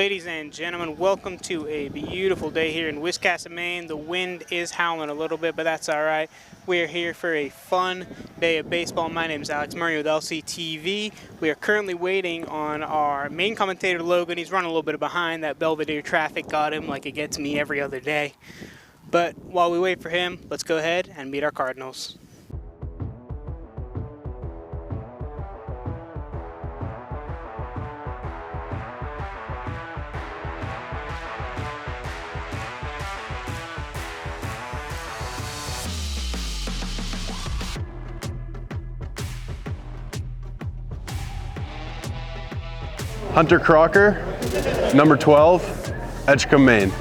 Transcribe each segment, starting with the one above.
Ladies and gentlemen, welcome to a beautiful day here in Wiscasset, Maine. The wind is howling a little bit, but that's all right. We are here for a fun day of baseball. My name is Alex Murray with LCTV. We are currently waiting on our main commentator, Logan. He's running a little bit behind. That Belvedere traffic got him like it gets me every other day. But while we wait for him, let's go ahead and meet our Cardinals. Hunter Crocker, number 12, Edgecombe, Maine.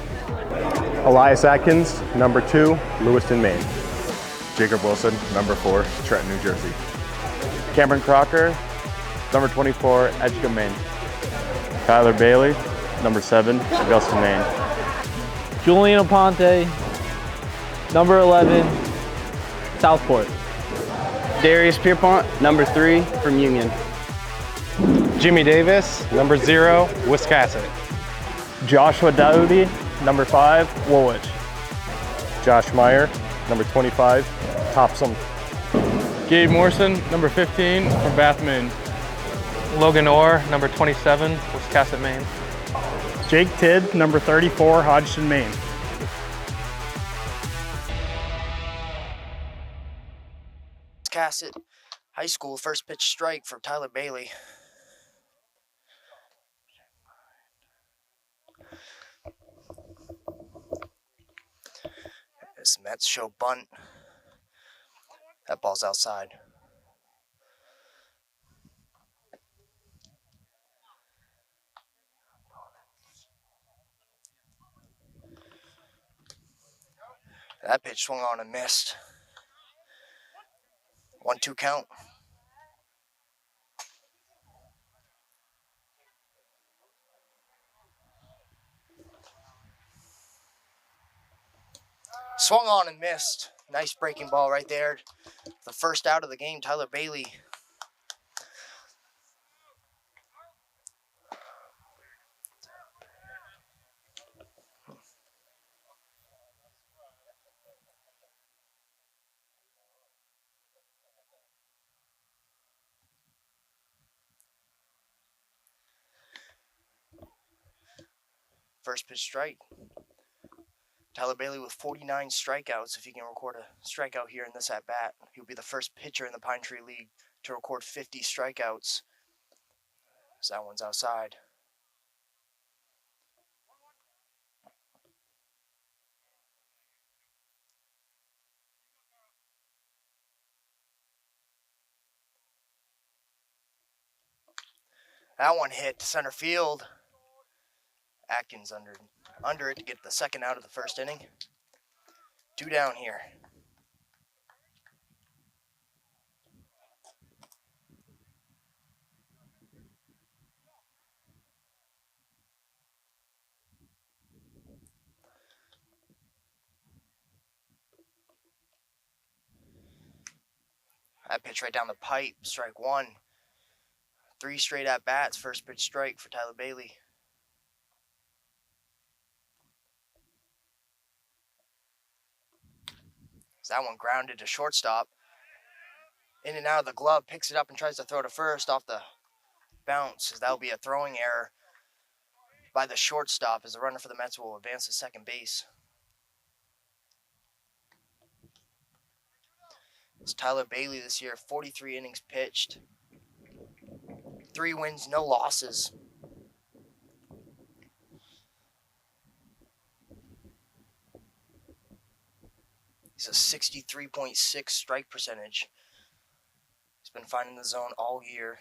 Elias Atkins, number 2, Lewiston, Maine. Jacob Wilson, number 4, Trenton, New Jersey. Cameron Crocker, number 24, Edgecombe, Maine. Tyler Bailey, number 7, Augusta, Maine. Julian Aponte, number 11, Southport. Darius Pierpont, number 3, from Union. Jimmy Davis, number 0, Wiscasset. Joshua Dowdy, number 5, Woolwich. Josh Meyer, number 25, Topsom. Gabe Morrison, number 15, from Bath, Maine. Logan Orr, number 27, Wiscasset, Maine. Jake Tidd, number 34, Hodgson, Maine. Wiscasset High School first pitch strike for Tyler Bailey. As Mets show bunt. That ball's outside. That pitch swung on and missed. 1-2 count. Swung on and missed. Nice breaking ball right there. The first out of the game, Tyler Bailey. First pitch strike. Tyler Bailey with 49 strikeouts. If he can record a strikeout here in this at-bat, he'll be the first pitcher in the Pine Tree League to record 50 strikeouts. So that one's outside. That one hit to center field. Atkins under it to get the second out of the first inning. 2 down here. That pitch right down the pipe, strike 1. 3 straight at bats, first pitch strike for Tyler Bailey. That one grounded to shortstop. In and out of the glove, picks it up and tries to throw to first off the bounce. As that'll be a throwing error by the shortstop as the runner for the Mets will advance to second base. It's Tyler Bailey this year, 43 innings pitched. 3 wins, no losses. He's a 63.6 strike percentage. He's been finding the zone all year.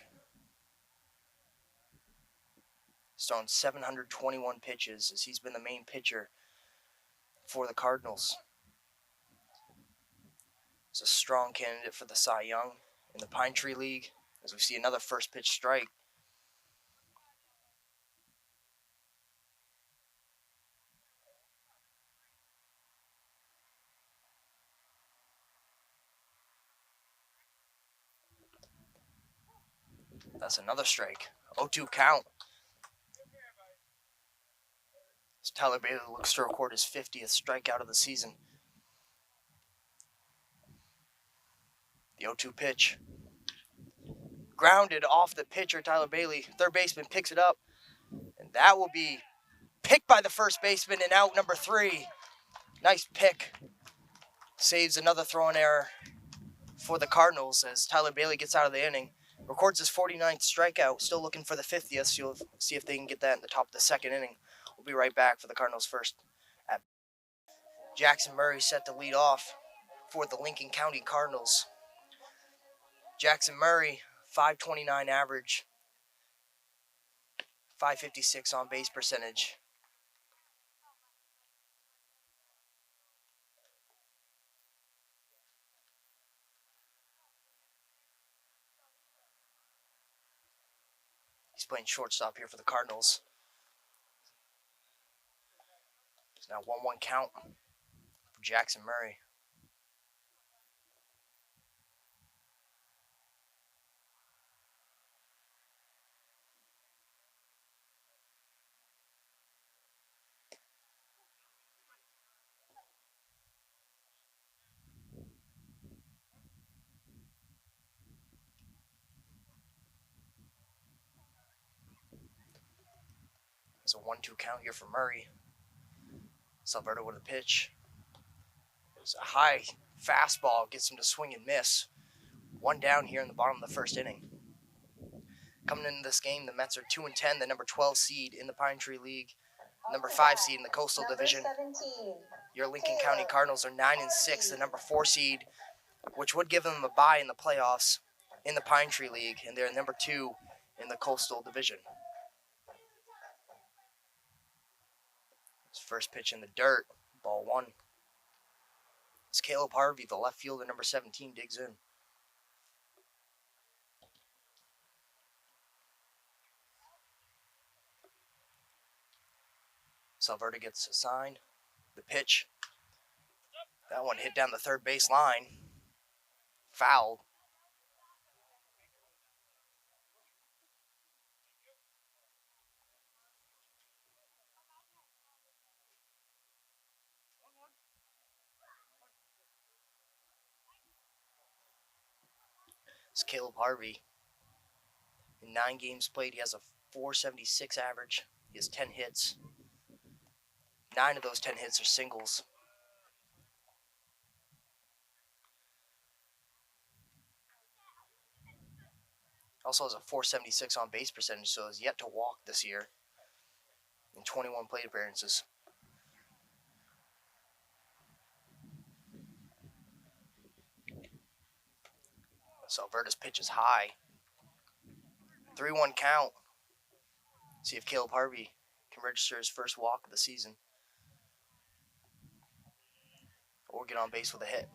He's thrown 721 pitches as he's been the main pitcher for the Cardinals. He's a strong candidate for the Cy Young in the Pine Tree League as we see another first pitch strike. That's another strike. 0-2 count. So Tyler Bailey looks to record his 50th strikeout of the season. The 0-2 pitch. Grounded off the pitcher, Tyler Bailey. Third baseman picks it up. And that will be picked by the first baseman and out number 3. Nice pick. Saves another throwing error for the Cardinals as Tyler Bailey gets out of the inning. Records his 49th strikeout. Still looking for the 50th. So you'll see if they can get that in the top of the second inning. We'll be right back for the Cardinals first. Jackson Murray set to lead off for the Lincoln County Cardinals. Jackson Murray, 529 average, 556 on base percentage. He's playing shortstop here for the Cardinals. It's now 1-1 count for Jackson Murray. It's a 1-2 count here for Murray. Salverdo with a pitch. It's a high fastball, gets him to swing and miss. 1 down here in the bottom of the first inning. Coming into this game, the Mets are 2-10, the number 12 seed in the Pine Tree League, number 5 seed in the Coastal Division. Your Lincoln County Cardinals are 9-6, the number 4 seed, which would give them a bye in the playoffs in the Pine Tree League, and they're number 2 in the Coastal Division. First pitch in the dirt, ball 1. It's Caleb Harvey, the left fielder, number 17, digs in. Salverda gets assigned. The pitch. That one hit down the third base line. Fouled. It's Caleb Harvey. In 9 games played, he has a 476 average. He has 10 hits. 9 of those 10 hits are singles. Also has a 476 on base percentage, so has yet to walk this year in 21 plate appearances. Salverda's pitch is high. 3-1 count. See if Caleb Harvey can register his first walk of the season. Or get on base with a hit.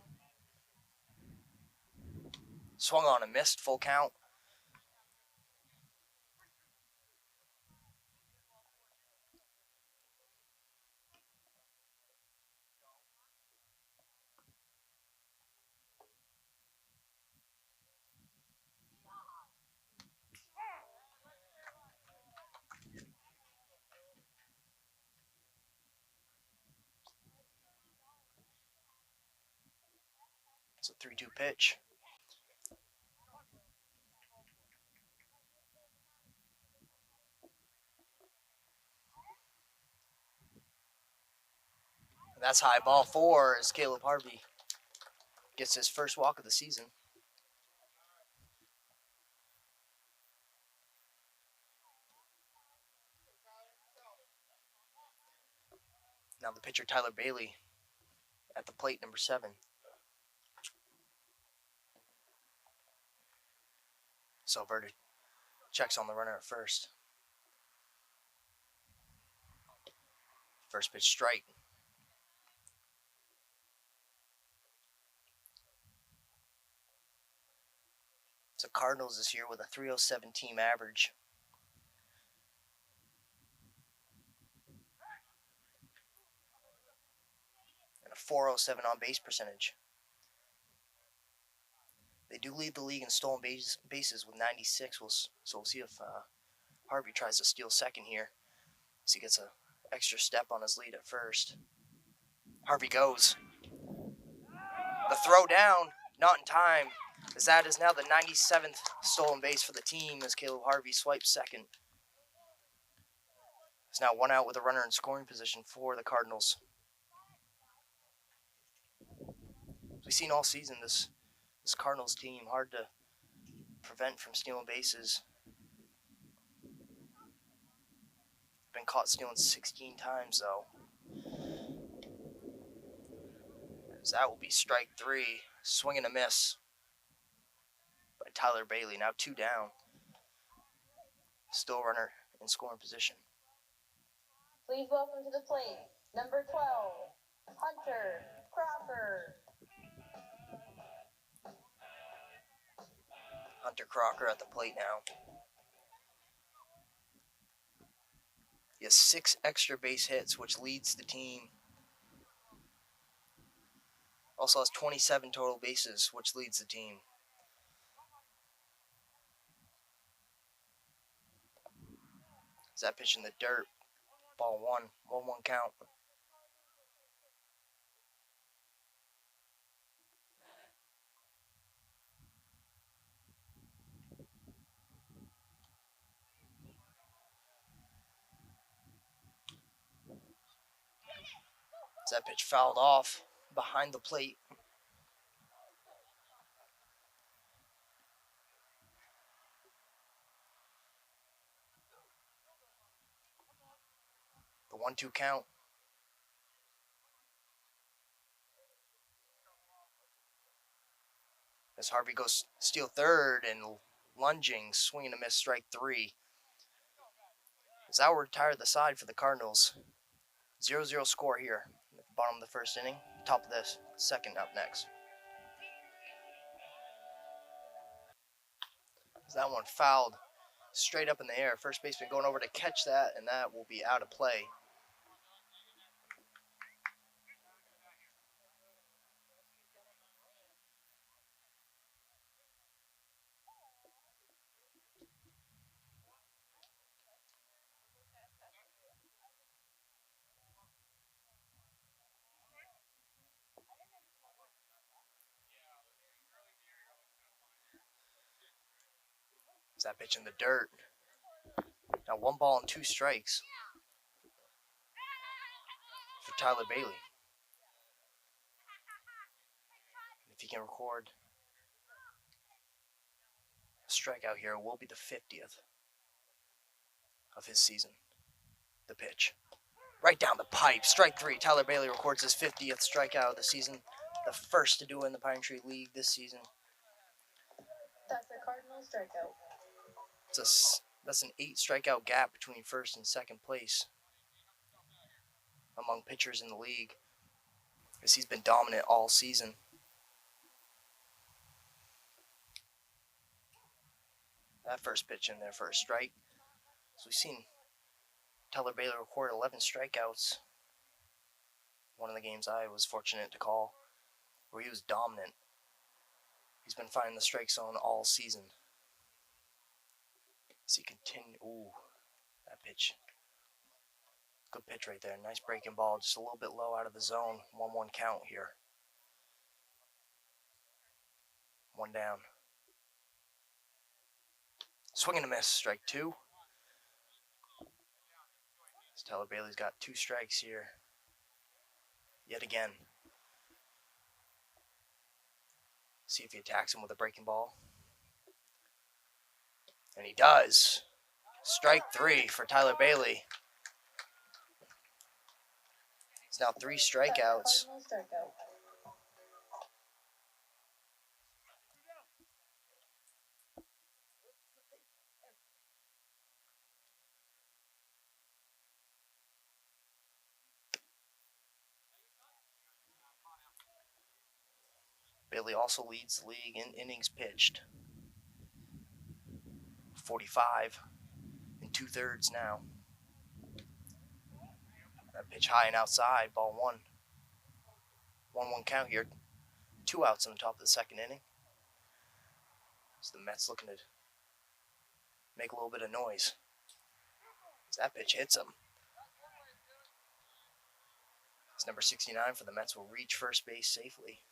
Swung on and missed, full count. It's a 3-2 pitch. That's high, ball 4 as Caleb Harvey gets his first walk of the season. Now the pitcher Tyler Bailey at the plate, number 7. Salverda checks on the runner at first. First pitch strike. So Cardinals this year with a 307 team average. And a 407 on base percentage. They do lead the league in stolen bases with 96. So we'll see if Harvey tries to steal second here. So he gets a extra step on his lead at first. Harvey goes. The throw down, not in time, as that is now the 97th stolen base for the team as Caleb Harvey swipes second. It's now 1 out with a runner in scoring position for the Cardinals. As we've seen all season, this Cardinals team, hard to prevent from stealing bases. Been caught stealing 16 times, though. As that will be strike 3. Swing and a miss by Tyler Bailey. Now 2 down. Still runner in scoring position. Please welcome to the plate, number 12, Hunter Crocker. Hunter Crocker at the plate now. He has 6 extra base hits, which leads the team. Also has 27 total bases, which leads the team. Is that pitch in the dirt? Ball 1, 1-1 count. Is that pitch fouled off behind the plate? The 1-2 count. As Harvey goes steal third and lunging, swing and a miss, strike 3. As that will retire the side for the Cardinals. 0-0 score here. Bottom of the first inning. Top of this. Second up next. As that one fouled straight up in the air. First baseman going over to catch that, and that will be out of play. Is that pitch in the dirt? Now 1 ball and 2 strikes for Tyler Bailey. If he can record a strikeout here, it will be the 50th of his season. The pitch. Right down the pipe. Strike 3. Tyler Bailey records his 50th strikeout of the season. The first to do it in the Pine Tree League this season. That's a Cardinal strikeout. That's an 8 strikeout gap between first and second place among pitchers in the league, as he's been dominant all season. That first pitch in there for a strike. So we've seen Tyler Bailey record 11 strikeouts. One of the games I was fortunate to call, where he was dominant. He's been finding the strike zone all season. As he continue, ooh, that pitch. Good pitch right there. Nice breaking ball, just a little bit low out of the zone. 1-1 count here. 1 down. Swing and a miss, strike 2. As Tyler Bailey's got 2 strikes here. Yet again. See if he attacks him with a breaking ball. And he does. Strike 3 for Tyler Bailey. It's now 3 strikeouts. Bailey also leads the league in innings pitched. 45 and 2/3 now. That pitch high and outside, ball 1. 1-1 count here. 2 outs on the top of the second inning. So the Mets looking to make a little bit of noise. As that pitch hits him. As number 69 for the Mets will reach first base safely.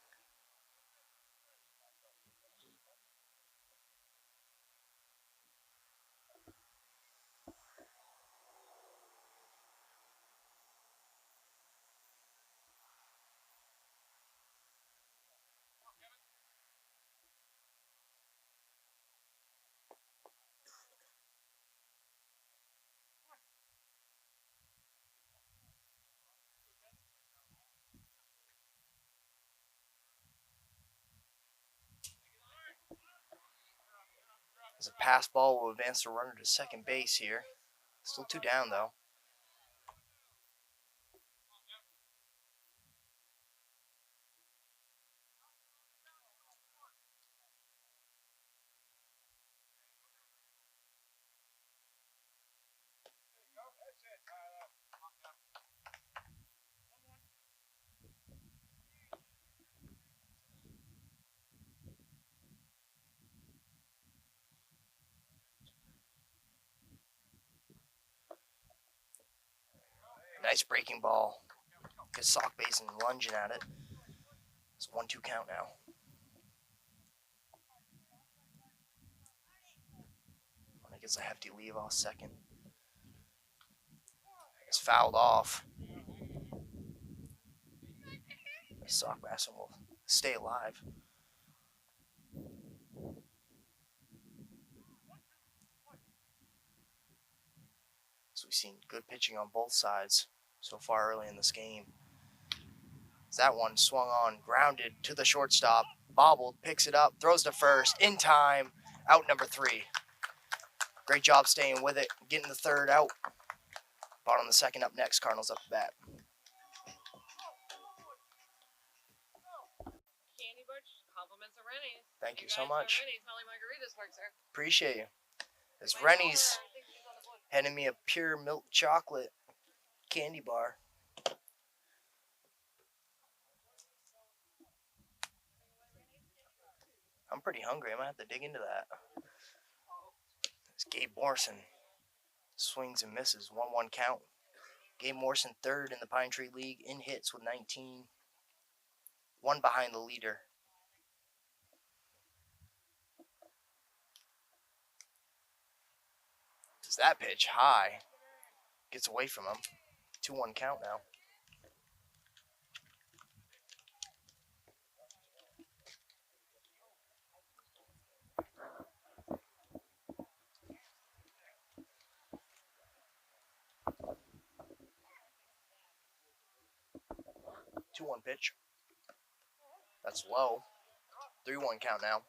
As a pass ball will advance the runner to second base here. Still 2 down though. Nice breaking ball. Good sock base and lunging at it. It's a 1-2 count now. Runner gets a hefty leave off second. It's fouled off. Sock Basson will stay alive. So we've seen good pitching on both sides so far early in this game. That one swung on, grounded to the shortstop, bobbled, picks it up, throws to first, in time, out number 3. Great job staying with it, getting the third out. Bottom of the second up next, Cardinals up to bat. Thank you so much. Appreciate you. As Rennie's handing me a pure milk chocolate candy bar. I'm pretty hungry. I might have to dig into that. It's Gabe Morrison. Swings and misses. 1-1 count. Gabe Morrison third in the Pine Tree League in hits with 19. 1 behind the leader. Does that pitch high? Gets away from him. 2-1 count now. Two-one pitch. That's low. 3-1 count now.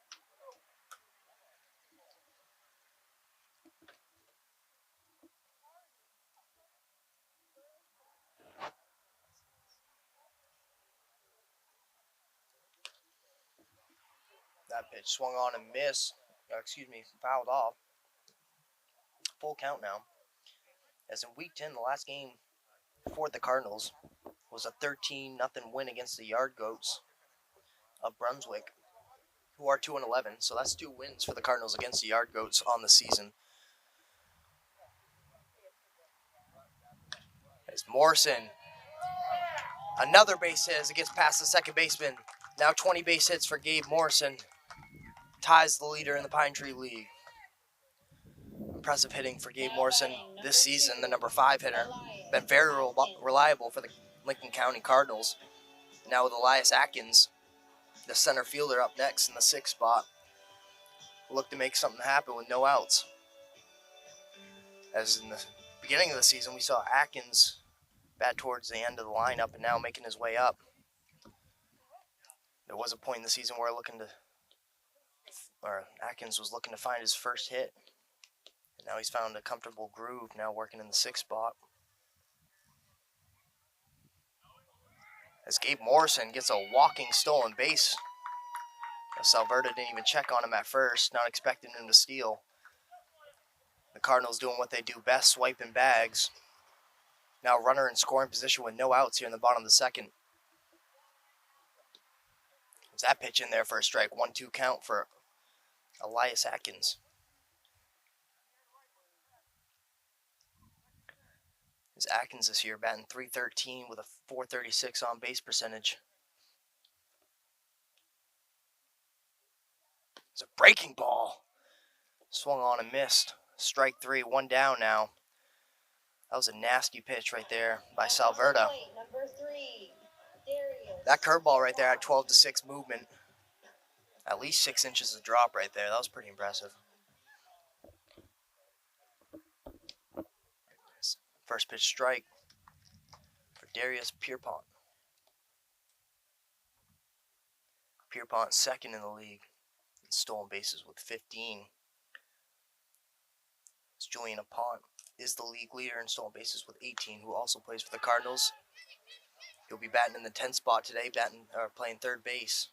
That pitch swung on and missed. Fouled off. Full count now. As in week 10, the last game for the Cardinals was a 13-0 win against the Yard Goats of Brunswick, who are 2-11. So that's 2 wins for the Cardinals against the Yard Goats on the season. As Morrison, another base hit as it gets past the second baseman. Now 20 base hits for Gabe Morrison. Ties the leader in the Pine Tree League. Impressive hitting for Gabe Morrison this season, the number 5 hitter. Been very reliable for the Lincoln County Cardinals. Now with Elias Atkins, the center fielder, up next in the 6th spot. Look to make something happen with no outs. As in the beginning of the season, we saw Atkins bat towards the end of the lineup and now making his way up. There was a point in the season where Atkins was looking to find his first hit. And now he's found a comfortable groove, now working in the 6th spot. As Gabe Morrison gets a walking stolen base. Salverda didn't even check on him at first, not expecting him to steal. The Cardinals doing what they do best, swiping bags. Now runner in scoring position with no outs here in the bottom of the second. There's that pitch in there for a strike. 1-2 count for Elias Atkins. Is Atkins this year, batting .313 with a .436 on base percentage. It's a breaking ball. Swung on and missed. Strike 3, 1 down now. That was a nasty pitch right there by Salverda. That curveball right there had 12-6 movement. At least 6 inches of drop right there. That was pretty impressive. First pitch strike for Darius Pierpont. Pierpont second in the league in stolen bases with 15. Julian Apont is the league leader in stolen bases with 18, who also plays for the Cardinals. He'll be batting in the 10th spot today, playing third base.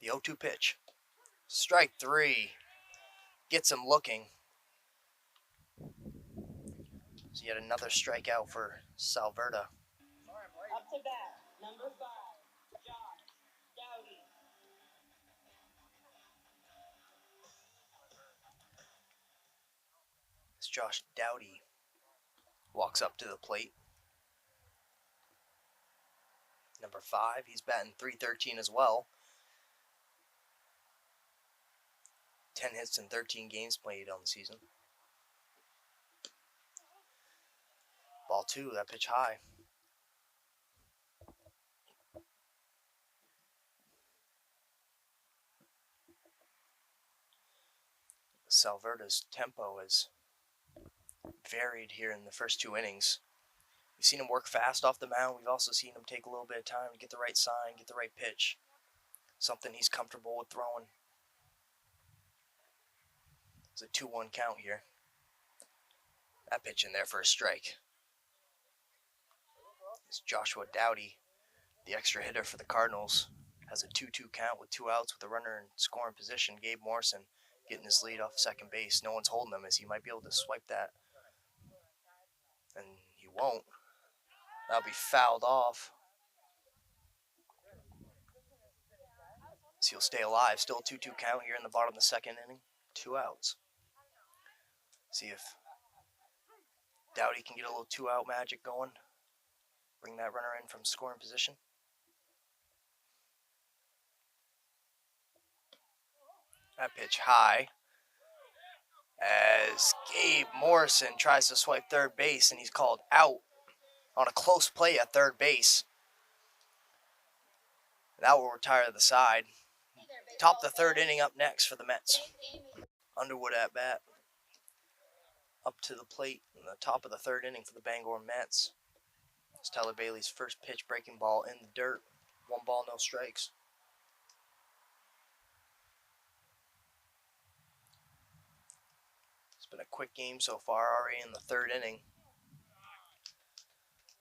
The 0-2 pitch. Strike 3. Gets him looking. So yet another strikeout for Salverda. Up to bat, number 5, Josh Dowdy. As Josh Dowdy walks up to the plate. Number 5, he's batting .313 as well. 10 hits in 13 games played on the season. Ball 2, that pitch high. Salverda's tempo has varied here in the first 2 innings. We've seen him work fast off the mound. We've also seen him take a little bit of time to get the right sign, get the right pitch. Something he's comfortable with throwing. It's a 2-1 count here. That pitch in there for a strike. It's Joshua Dowdy, the extra hitter for the Cardinals, has a 2-2 count with 2 outs with a runner in scoring position. Gabe Morrison getting his lead off second base. No one's holding him as he might be able to swipe that. And he won't. That'll be fouled off. So he'll stay alive. Still a 2-2 count here in the bottom of the second inning. 2 outs. See if Dowdy can get a little 2-out magic going. Bring that runner in from scoring position. That pitch high. As Gabe Morrison tries to swipe third base and he's called out on a close play at third base. That will retire the side. Top the third inning up next for the Mets. Underwood at bat. Up to the plate in the top of the third inning for the Bangor Mets. It's Tyler Bailey's first pitch breaking ball in the dirt. 1 ball, no strikes. It's been a quick game so far, already in the third inning.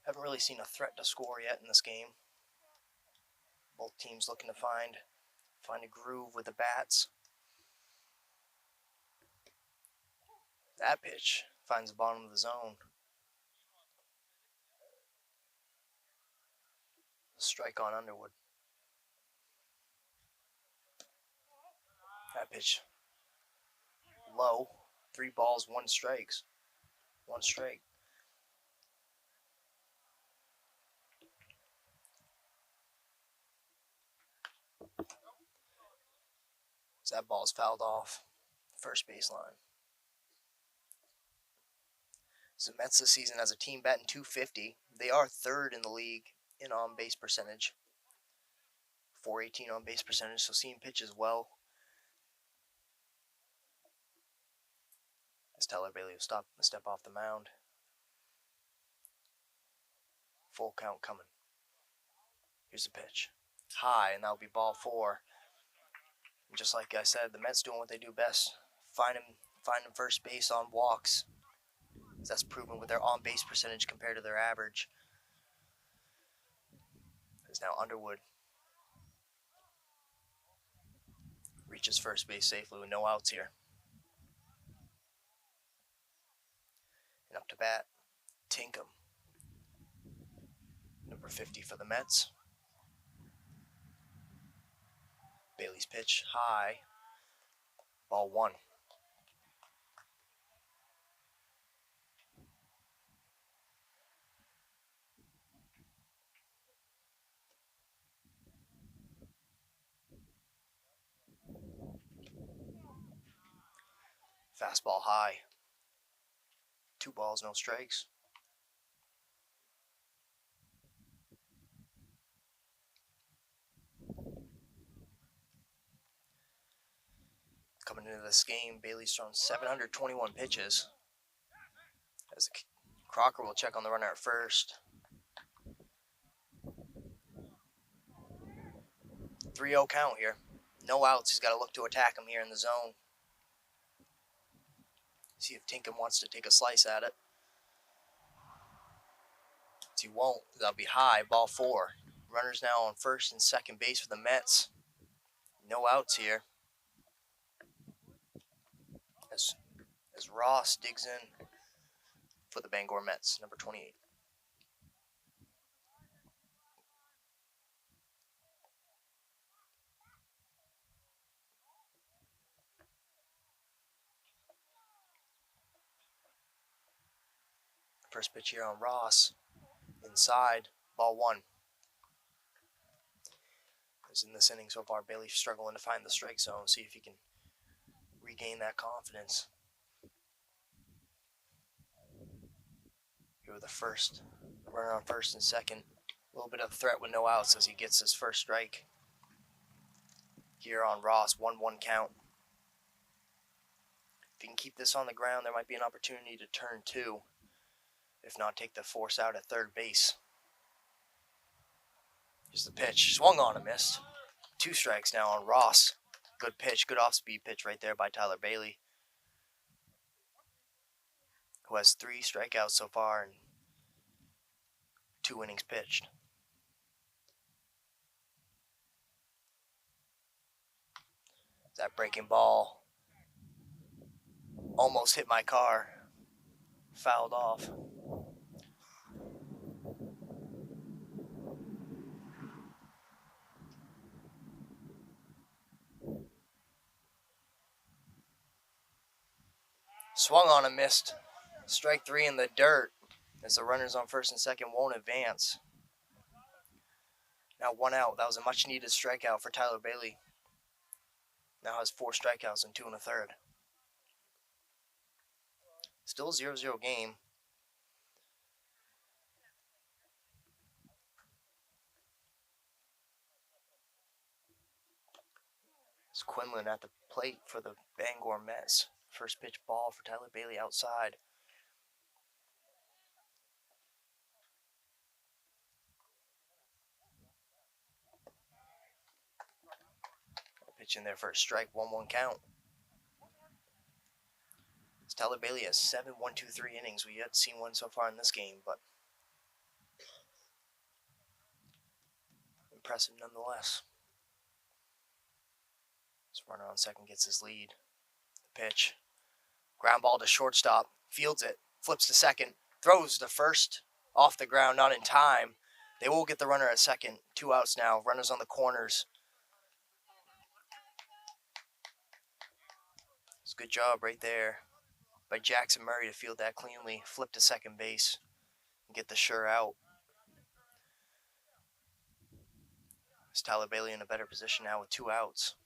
Haven't really seen a threat to score yet in this game. Both teams looking to find a groove with the bats. That pitch finds the bottom of the zone. Strike on Underwood. That pitch low. 3 balls, 1 strike. So that ball's fouled off. First baseline. So the Mets this season as a team batting .250. They are 3rd in the league in on-base percentage. .418 on-base percentage, so seeing pitches well. As Tyler Bailey will step off the mound. Full count coming. Here's the pitch. High, and that'll be ball 4. And just like I said, the Mets doing what they do best. Finding first base on walks. That's proven with their on-base percentage compared to their average. Is now Underwood reaches first base safely with no outs here. And up to bat, Tinkham. Number 50 for the Mets. Bailey's pitch high. Ball 1. Fastball high. 2 balls, no strikes. Coming into this game, Bailey's thrown 721 pitches. As Crocker will check on the runner at first. 3-0 count here. No outs. He's got to look to attack him here in the zone. See if Tinkham wants to take a slice at it. He won't. That'll be high. Ball 4. Runners now on first and second base for the Mets. No outs here. As Ross digs in for the Bangor Mets, number 28. First pitch here on Ross. Inside, ball 1. As in this inning so far, Bailey struggling to find the strike zone. See if he can regain that confidence. Here with the first, runner on first and second. A little bit of threat with no outs as he gets his first strike. Here on Ross, 1-1 count. If he can keep this on the ground, there might be an opportunity to turn 2. If not, take the force out at third base. Here's the pitch. Swung on and missed. 2 strikes now on Ross. Good pitch, good off-speed pitch right there by Tyler Bailey, who has 3 strikeouts so far and 2 innings pitched. That breaking ball almost hit my car. Fouled off. Swung on and missed. Strike 3 in the dirt as the runners on first and second won't advance. Now 1 out. That was a much needed strikeout for Tyler Bailey. Now has 4 strikeouts and 2 1/3. Still a 0-0 game. It's Quinlan at the plate for the Bangor Mets. First pitch ball for Tyler Bailey outside. Pitch in there for a strike, 1-1 count. Tyler Bailey has 7 1-2-3 innings. We haven't seen one so far in this game, but impressive nonetheless. This runner on second gets his lead. The pitch. Ground ball to shortstop. Fields it. Flips to second. Throws to first. Off the ground, not in time. They will get the runner at second. 2 outs now. Runners on the corners. It's a good job right there by Jackson Murray to field that cleanly. Flip to second base and get the sure out. Is Tyler Bailey in a better position now with 2 outs?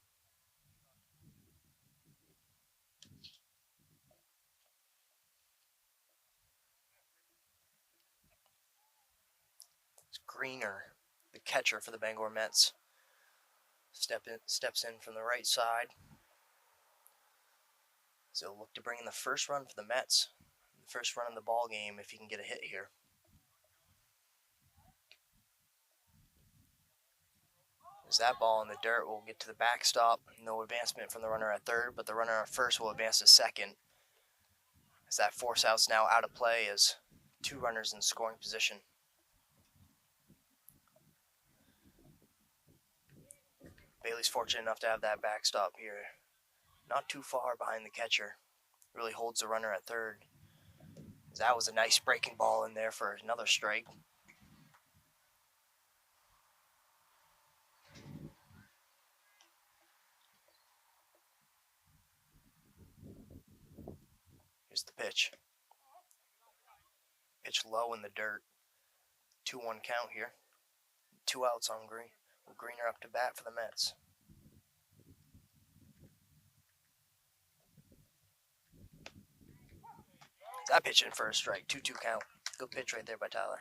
Greener, the catcher for the Bangor Mets, steps in from the right side. So he'll look to bring in the first run for the Mets, the first run in the ball game if he can get a hit here. As that ball in the dirt will get to the backstop. No advancement from the runner at third, but the runner at first will advance to second. As that force out's now out of play as 2 runners in scoring position. Bailey's fortunate enough to have that backstop here. Not too far behind the catcher. Really holds the runner at third. That was a nice breaking ball in there for another strike. Here's the pitch. Pitch low in the dirt. 2-1 count here. 2 outs on Green. Greener up to bat for the Mets. That pitch in for a strike. 2-2 count. Good pitch right there by Tyler.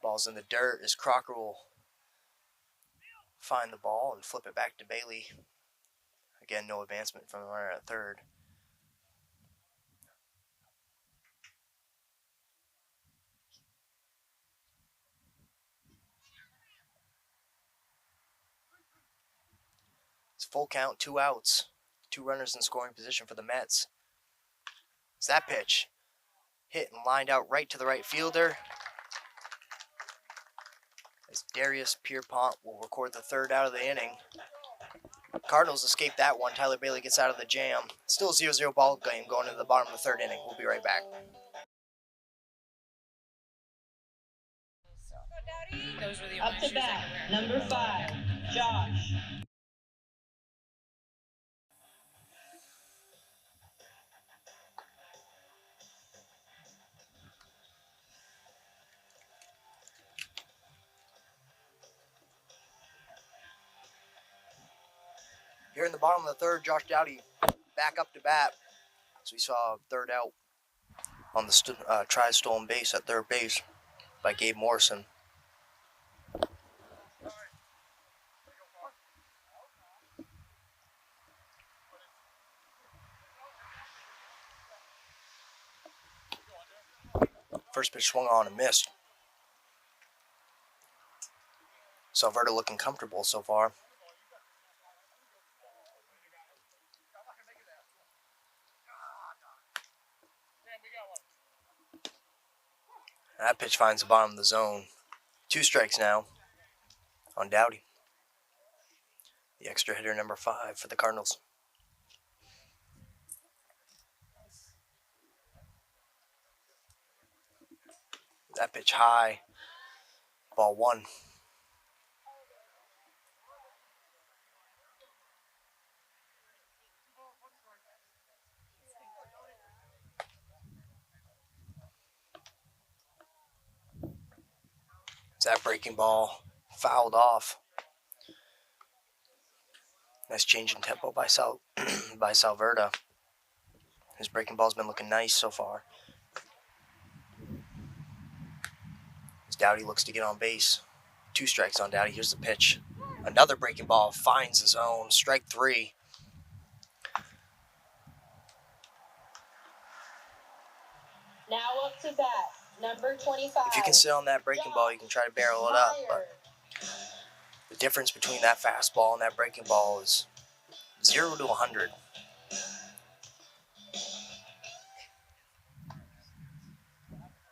Ball's in the dirt as Crocker will find the ball and flip it back to Bailey. Again, no advancement from the runner at third. It's full count, 2 outs. 2 runners in scoring position for the Mets. It's that pitch. Hit and lined out right to the right fielder. As Darius Pierpont will record the 3rd out of the inning. Cardinals escape that one. Tyler Bailey gets out of the jam. Still a 0-0 ball game going into the bottom of the 3rd inning. We'll be right back. Up to bat, number 5, Josh. Here in the bottom of the 3rd, Josh Dowdy back up to bat. So we saw a 3rd out on the try stolen base at 3rd base by Gabe Morrison. First pitch swung on and missed. Salverda looking comfortable so far. That pitch finds the bottom of the zone. 2 strikes now on Dowdy. The extra hitter number 5 for the Cardinals. That pitch high. Ball 1. That breaking ball fouled off. Nice change in tempo by Salverda. His breaking ball's been looking nice so far. As Dowdy looks to get on base. 2 strikes on Dowdy. Here's the pitch. Another breaking ball finds the zone. Strike 3. Now up to bat, number 25. If you can sit on that breaking ball, you can try to barrel it up. But the difference between that fastball and that breaking ball is 0 to 100.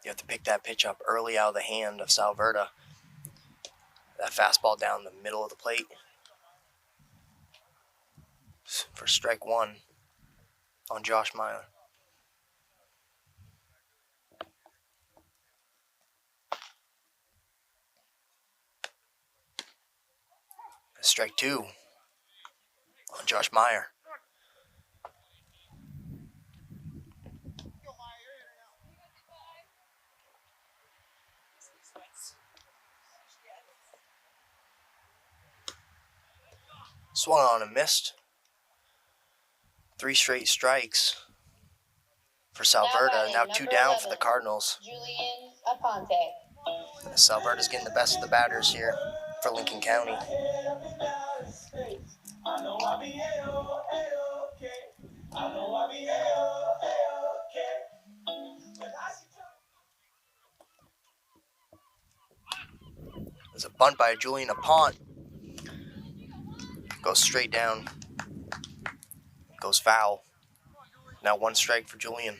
You have to pick that pitch up early out of the hand of Salverda. That fastball down the middle of the plate for strike 1 on Josh Meyer. Strike 2 on Josh Meyer. Swung on and missed. 3 straight strikes for Salverda. Now 2 down for the Cardinals. Julian Aponte. Salverda's getting the best of the batters here for Lincoln County. There's a bunt by Julian Aponte. Goes straight down. Goes foul. Now 1 strike for Julian.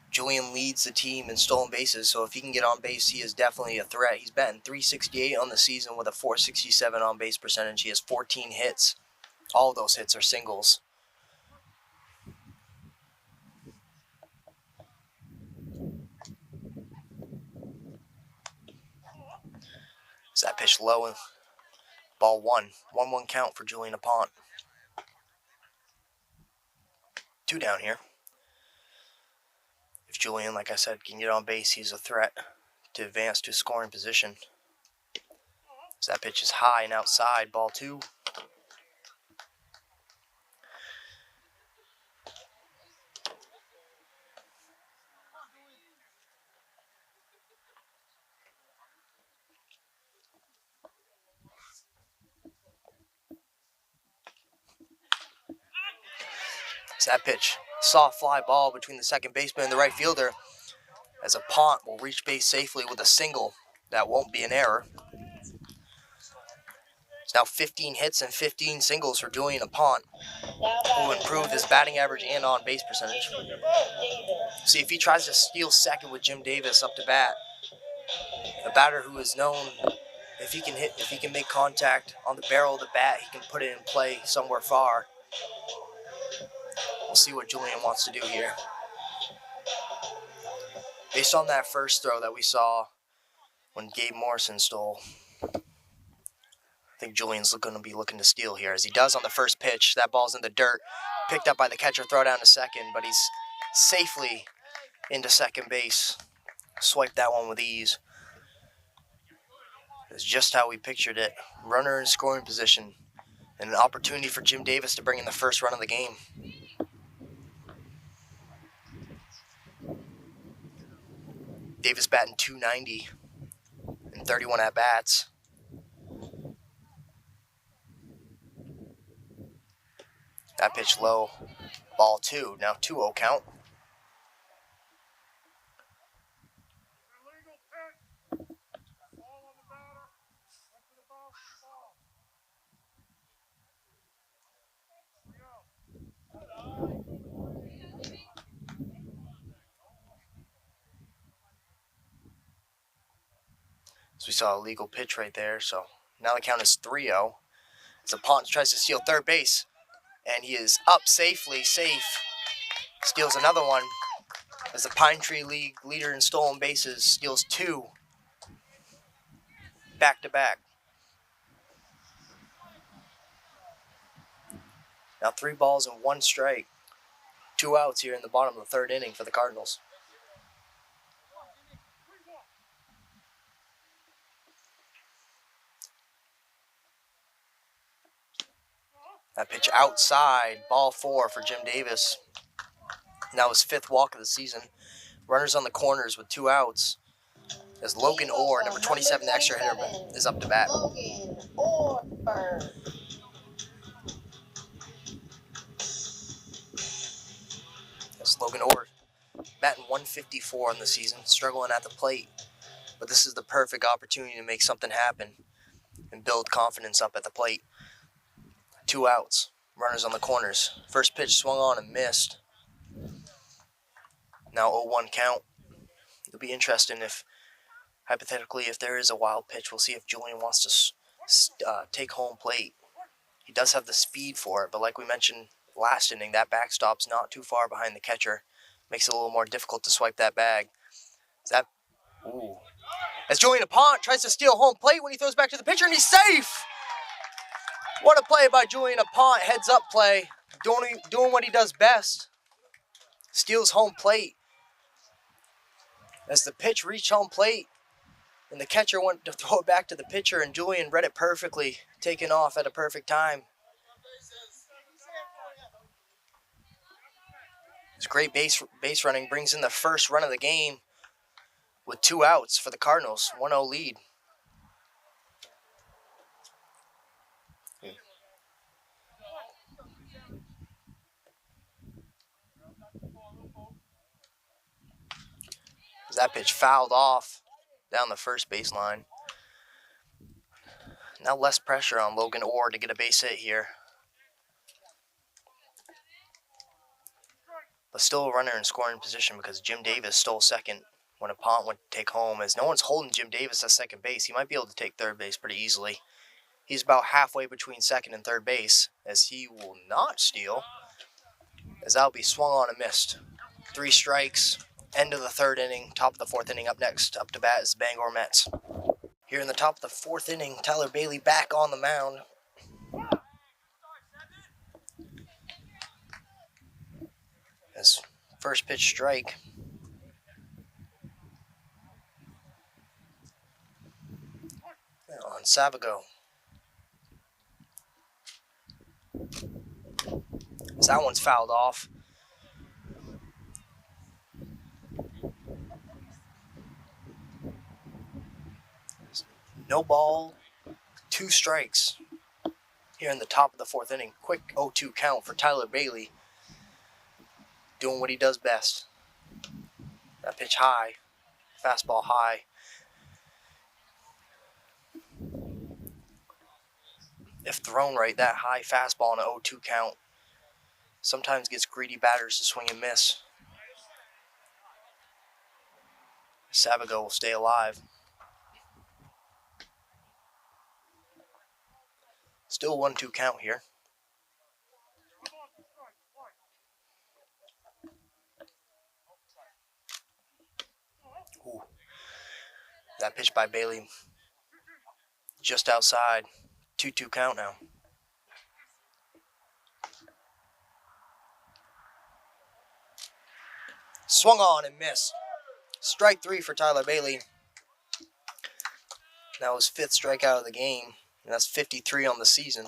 Julian leads the team in stolen bases, so if he can get on base, he is definitely a threat. He's batting .368 on the season with a .467 on base percentage. He has 14 hits. All of those hits are singles. So that pitch low, ball 1. 1-1 count for Julian Apont. 2 down here. If Julian, like I said, can get on base, he's a threat to advance to scoring position. So that pitch is high and outside, ball 2. So that pitch, soft fly ball between the second baseman and the right fielder, as Apont will reach base safely with a single. That won't be an error. It's now 15 hits and 15 singles for Julian Apont, who improved his batting average and on base percentage. See, if he tries to steal second with Jim Davis up to bat, a batter who is known, if he can make contact on the barrel of the bat, he can put it in play somewhere far. We'll see what Julian wants to do here. Based on that first throw that we saw when Gabe Morrison stole, I think Julian's going to be looking to steal here, as he does on the first pitch. That ball's in the dirt, picked up by the catcher, throw down to second, but he's safely into second base. Swipe that one with ease. It's just how we pictured it. Runner in scoring position, and an opportunity for Jim Davis to bring in the first run of the game. Davis batting .290 in 31 at-bats. That pitch low, ball 2. Now 2-0 count. So we saw a legal pitch right there, so now the count is 3-0. As Apont tries to steal third base, and he is up safely, safe. Steals another one, as the Pine Tree League leader in stolen bases steals 2 back-to-back. Now 3 balls and 1 strike. 2 outs here in the bottom of the 3rd inning for the Cardinals. That pitch outside, ball 4 for Jim Davis. Now his 5th walk of the season. Runners on the corners with 2 outs. As Logan Orr, number 27, the extra hitter, is up to bat. Logan Orr. As Logan Orr, batting .154 on the season, struggling at the plate. But this is the perfect opportunity to make something happen and build confidence up at the plate. 2 outs, runners on the corners. First pitch swung on and missed. Now 0-1 count. It'll be interesting if, hypothetically, if there is a wild pitch, we'll see if Julian wants to take home plate. He does have the speed for it, but like we mentioned last inning, that backstop's not too far behind the catcher. Makes it a little more difficult to swipe that bag. As Julian Apont tries to steal home plate when he throws back to the pitcher, and he's safe! What a play by Julian Apont, heads up play, doing what he does best. Steals home plate. As the pitch reached home plate, and the catcher went to throw it back to the pitcher, and Julian read it perfectly, taking off at a perfect time. His great base running brings in the first run of the game with 2 outs for the Cardinals, 1-0 lead. That pitch fouled off down the first baseline. Now less pressure on Logan Orr to get a base hit here. but still a runner in scoring position because Jim Davis stole second when a punt went to take home. As no one's holding Jim Davis at second base, he might be able to take third base pretty easily. He's about halfway between second and third base, as he will not steal, as that'll be swung on and missed. 3 strikes, end of the third inning, top of the fourth inning. Up next, up to bat is the Bangor Mets. Here in the top of the fourth inning, Tyler Bailey back on the mound. As first pitch strike. On Savago. As that one's fouled off. No ball, 2 strikes here in the top of the fourth inning. Quick 0-2 count for Tyler Bailey, doing what he does best. That pitch high, fastball high. If thrown right, that high fastball on an 0-2 count sometimes gets greedy batters to swing and miss. Savago will stay alive. Still 1-2 count here. Ooh. That pitch by Bailey just outside. 2-2 count now. Swung on and missed. Strike 3 for Tyler Bailey. That was 5th strikeout of the game. And that's 53 on the season.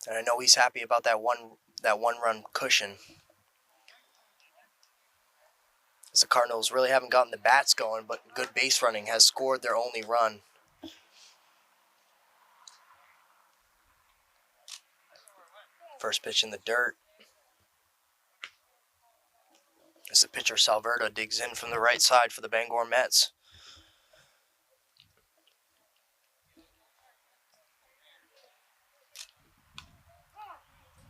And I know he's happy about that one run cushion. As the Cardinals really haven't gotten the bats going, but good base running has scored their only run. First pitch in the dirt. As the pitcher Salverda digs in from the right side for the Bangor Mets.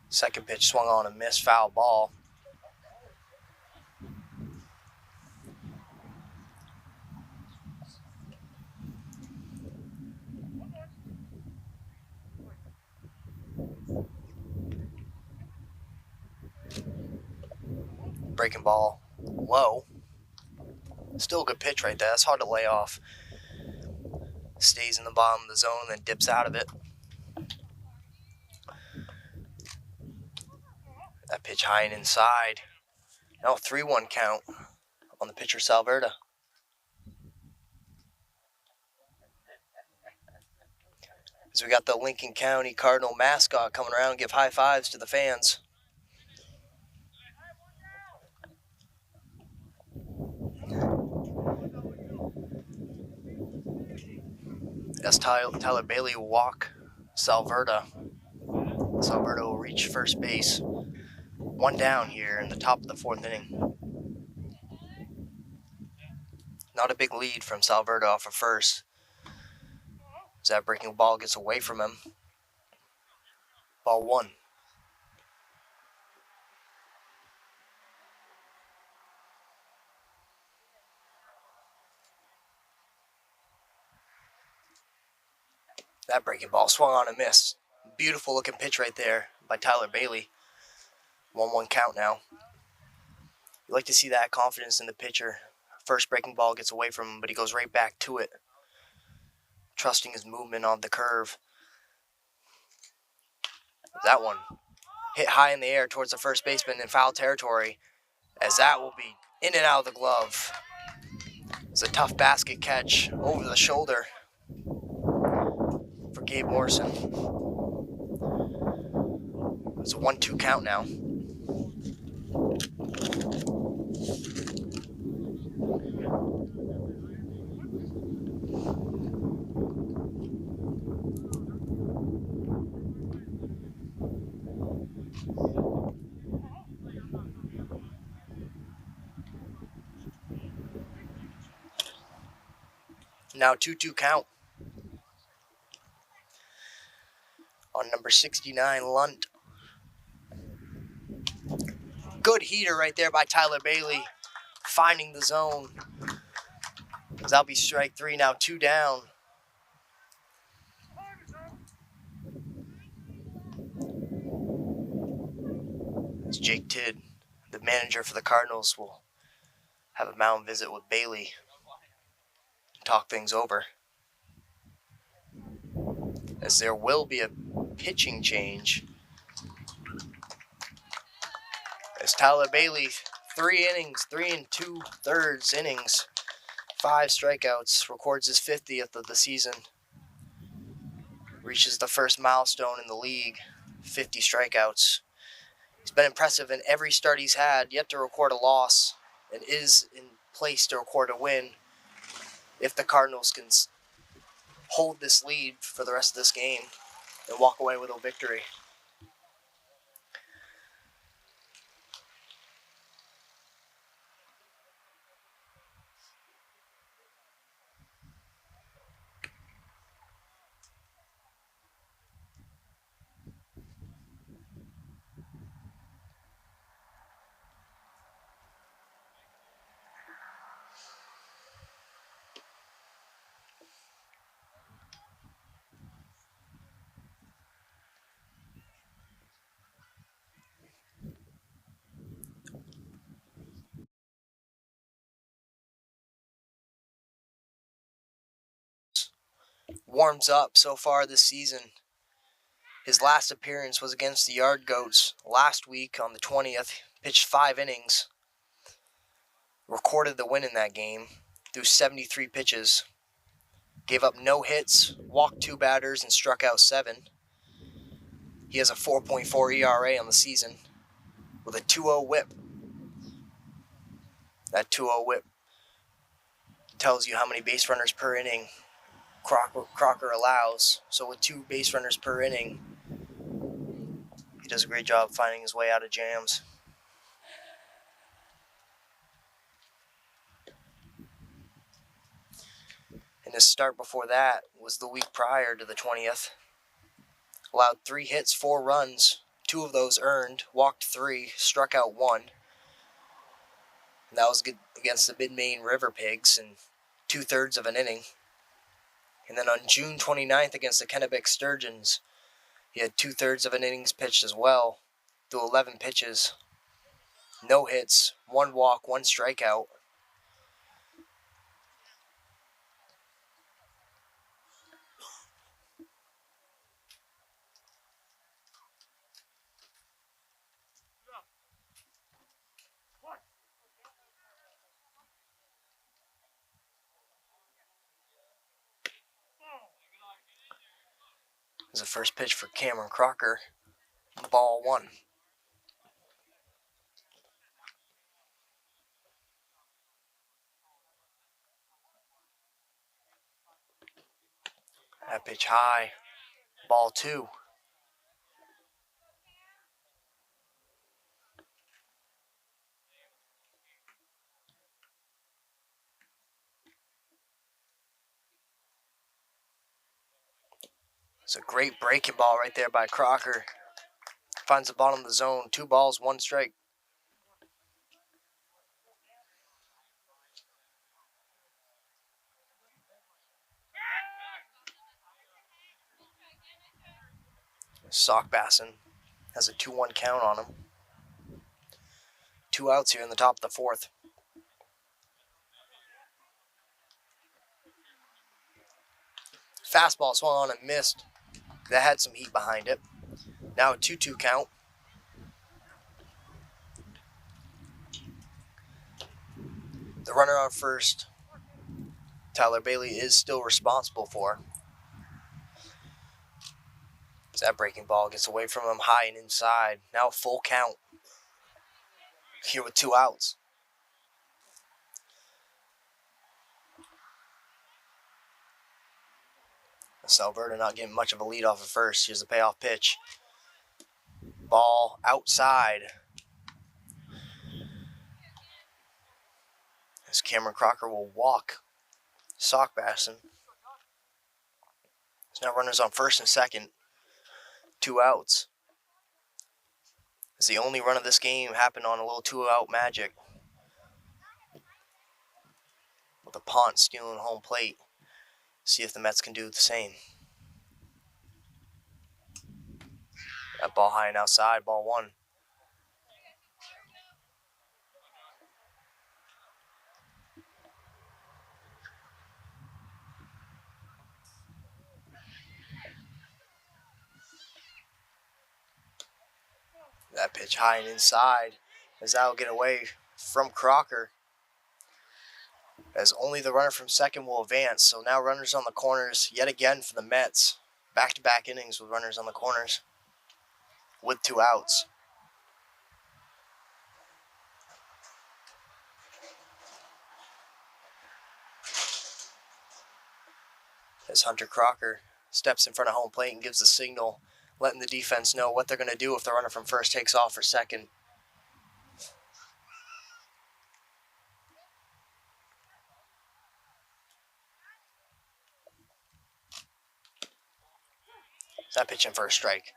Second pitch swung on and missed, foul ball. Breaking ball low. Still a good pitch right there. That's hard to lay off. Stays in the bottom of the zone, then dips out of it. That pitch high and inside. Now 3-1 count on the pitcher Salverda. As we got the Lincoln County Cardinal mascot coming around and give high fives to the fans. As Tyler Bailey will walk Salverda. Salverda will reach first base. 1 down here in the top of the fourth inning. Not a big lead from Salverda off of first. As that breaking ball gets away from him. Ball 1. That breaking ball swung on and missed. Beautiful looking pitch right there by Tyler Bailey. 1-1 count now. You like to see that confidence in the pitcher. First breaking ball gets away from him, but he goes right back to it. Trusting his movement on the curve. That one hit high in the air towards the first baseman in foul territory, as that will be in and out of the glove. It's a tough basket catch over the shoulder for Gabe Morrison. It's a 1-2 count now. Now 2-2 count on number 69, Lunt. Good heater right there by Tyler Bailey, finding the zone. That'll be strike 3 now, 2 down. As Jake Tidd, the manager for the Cardinals, will have a mound visit with Bailey, talk things over. As there will be a pitching change. As Tyler Bailey, 3 innings, 3 2/3 innings, 5 strikeouts, records his 50th of the season. Reaches the first milestone in the league, 50 strikeouts. He's been impressive in every start he's had, yet to record a loss, and is in place to record a win if the Cardinals can hold this lead for the rest of this game and walk away with a victory. Warms up so far this season. His last appearance was against the Yard Goats last week on the 20th. Pitched 5 innings. Recorded the win in that game through 73 pitches. Gave up no hits, walked 2 batters, and struck out 7. He has a 4.4 ERA on the season with a 2.0 whip. That 2.0 whip tells you how many base runners per inning Crocker allows. So with 2 base runners per inning, he does a great job finding his way out of jams. And his start before that was the week prior to the 20th. Allowed 3 hits, 4 runs, 2 of those earned, walked 3, struck out 1. And that was against the Mid-Maine River Pigs in 2/3 of an inning. And then on June 29th against the Kennebec Sturgeons, he had 2/3 of an innings pitched as well, through 11 pitches. No hits, 1 walk, 1 strikeout. This is the first pitch for Cameron Crocker. Ball 1. That pitch high. Ball 2. It's a great breaking ball right there by Crocker. Finds the bottom of the zone. 2 balls, 1 strike. Sockbassin has a 2-1 count on him. 2 outs here in the top of the 4th. Fastball swung on and missed. That had some heat behind it. Now a 2-2 count. The runner on first, Tyler Bailey, is still responsible for. As that breaking ball gets away from him high and inside. Now full count. Here with 2 outs. Alberta not getting much of a lead off of first. Here's the payoff pitch. Ball outside. As Cameron Crocker will walk Sockbassin. There's now runners on first and second. 2 outs. As the only run of this game happened on a little two-out magic. With the punt stealing home plate. See if the Mets can do the same. That ball high and outside, ball one. That pitch high and inside, as that will get away from Crocker. As only the runner from second will advance. So now runners on the corners yet again for the Mets. Back-to-back innings with runners on the corners with 2 outs. As Hunter Crocker steps in front of home plate and gives the signal, letting the defense know what they're going to do if the runner from first takes off for second. That pitch in for a strike.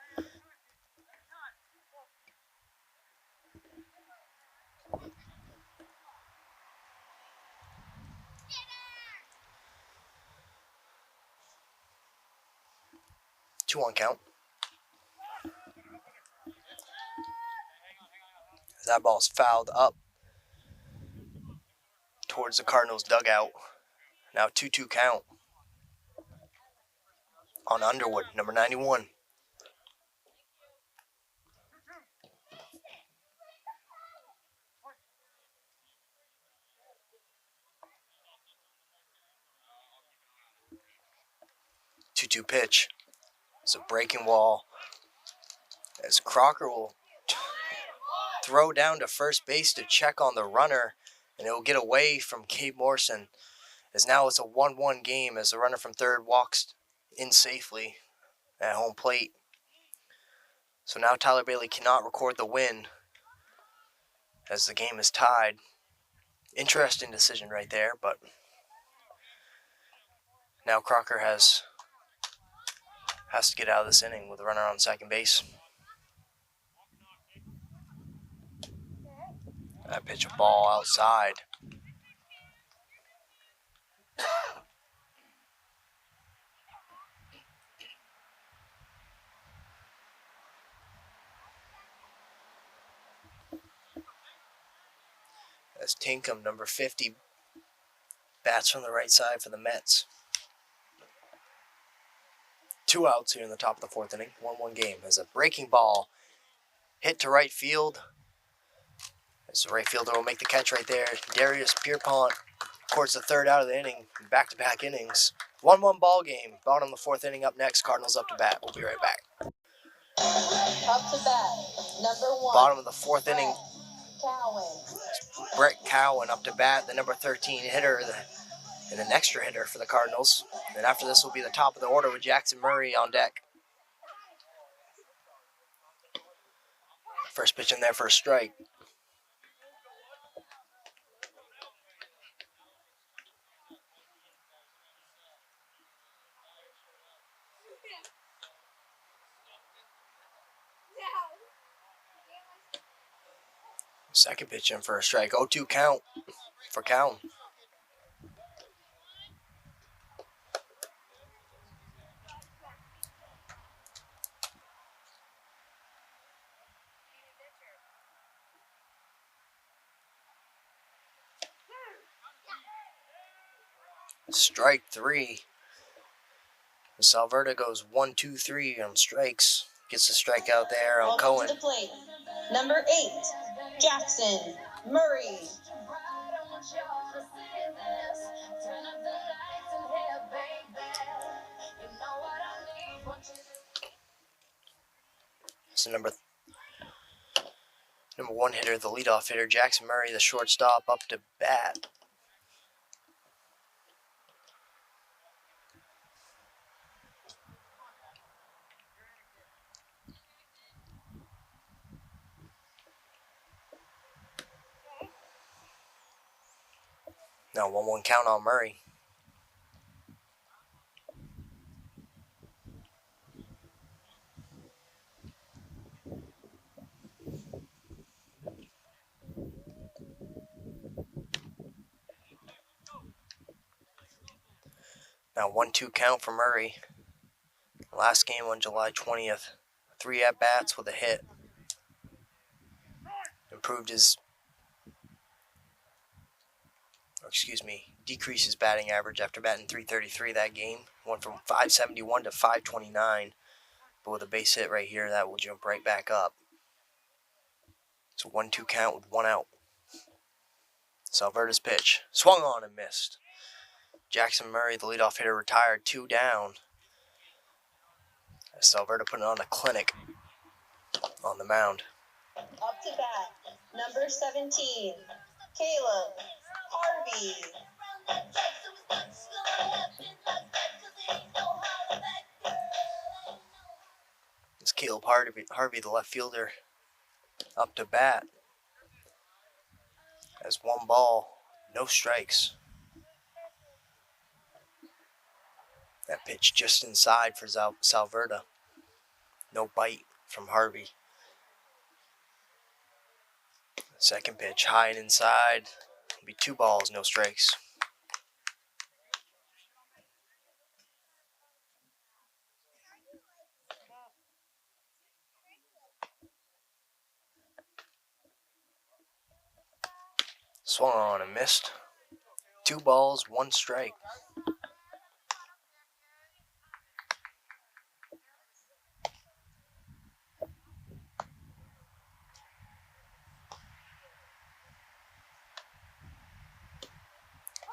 Two-on count. That ball's fouled up towards the Cardinals dugout. Now 2-2 count on Underwood, number 91. Two pitch. It's a breaking ball. As Crocker will throw down to first base to check on the runner, and it will get away from Gabe Morrison. As now it's a 1-1 game as the runner from third walks in safely at home plate. So now Tyler Bailey cannot record the win as the game is tied. Interesting decision right there, but now Crocker has to get out of this inning with a runner on second base. That pitch a ball outside. As Tinkham, number 50, bats from the right side for the Mets. 2 outs here in the top of the 4th inning. 1-1 game as a breaking ball hit to right field. As the right fielder will make the catch right there. Darius Pierpont records the 3rd out of the inning. Back-to-back innings. 1-1 ball game. Bottom of the 4th inning up next. Cardinals up to bat. We'll be right back. Up to bat, number 1. Bottom of the 4th inning. Cowan. Brett Cowan up to bat, the number 13 hitter, and an extra hitter for the Cardinals. And after this will be the top of the order with Jackson Murray on deck. First pitch in there for a strike. Second pitch in for a strike. 0-2 count for Cowan. Strike 3. Salverda goes 1-2-3 on strikes. Gets the strikeout there on Cohen. To the plate. Number 8, Jackson Murray. So number 1 hitter, the leadoff hitter, Jackson Murray, the shortstop, up to bat. Now 1-1 count on Murray. Now 1-2 count for Murray. Last game on July 20th. 3 at-bats with a hit. Decreased his batting average after batting .333 that game. Went from .571 to .529. But with a base hit right here, that will jump right back up. It's a 1-2 count with 1 out. Salverda's pitch. Swung on and missed. Jackson Murray, the leadoff hitter, retired, 2 down. As Salverda putting on a clinic on the mound. Up to bat, number 17, Caleb Harvey. It's Caleb Harvey, the left fielder, up to bat. Has 1 ball, no strikes. That pitch just inside for Salverda. No bite from Harvey. Second pitch, high and inside. It'll be 2 balls, no strikes. Swung on and missed. 2 balls, 1 strike.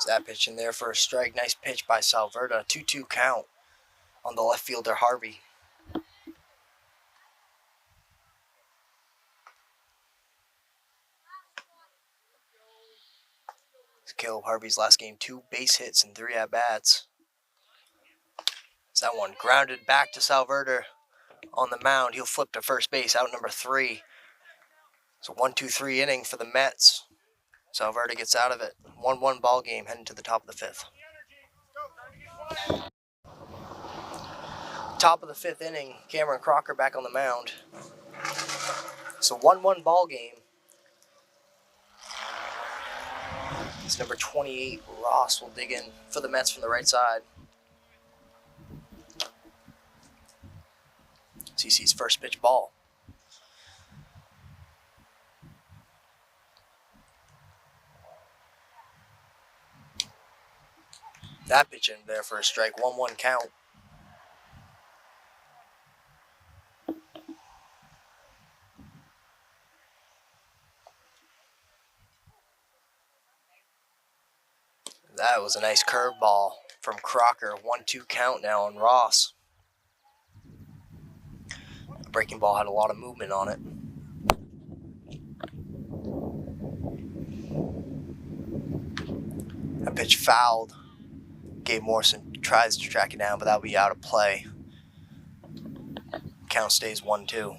That pitch in there for a strike. Nice pitch by Salverda. 2-2 count on the left fielder, Harvey. It's Caleb Harvey's last game. 2 base hits and 3 at-bats. That one grounded back to Salverda on the mound. He'll flip to first base, out number 3. It's a 1-2-3 inning for the Mets. Salverda gets out of it. 1-1 ball game heading to the top of the 5th. Top of the 5th inning, Cameron Crocker back on the mound. It's a 1-1 ball game. It's number 28, Ross, will dig in for the Mets from the right side. CC's first pitch ball. That pitch in there for a strike. 1-1 count. That was a nice curveball from Crocker. 1-2 count now on Ross. The breaking ball had a lot of movement on it. That pitch fouled. Gabe Morrison tries to track it down, but that'll be out of play. Count stays 1-2.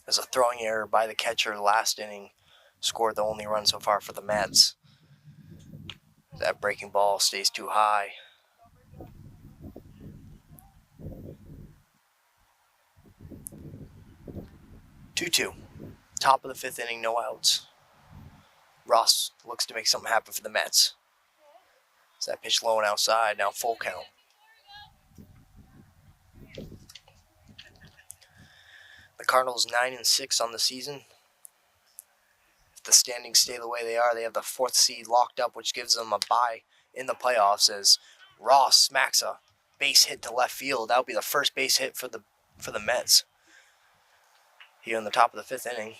There's a throwing error by the catcher last inning. Scored the only run so far for the Mets. That breaking ball stays too high. Two. Top of the 5th inning, no outs. Ross looks to make something happen for the Mets. Is that pitch low and outside, now full count. The Cardinals 9-6 on the season. If the standings stay the way they are, they have the 4th seed locked up, which gives them a bye in the playoffs as Ross smacks a base hit to left field. That would be the first base hit for the Mets here in the top of the 5th inning.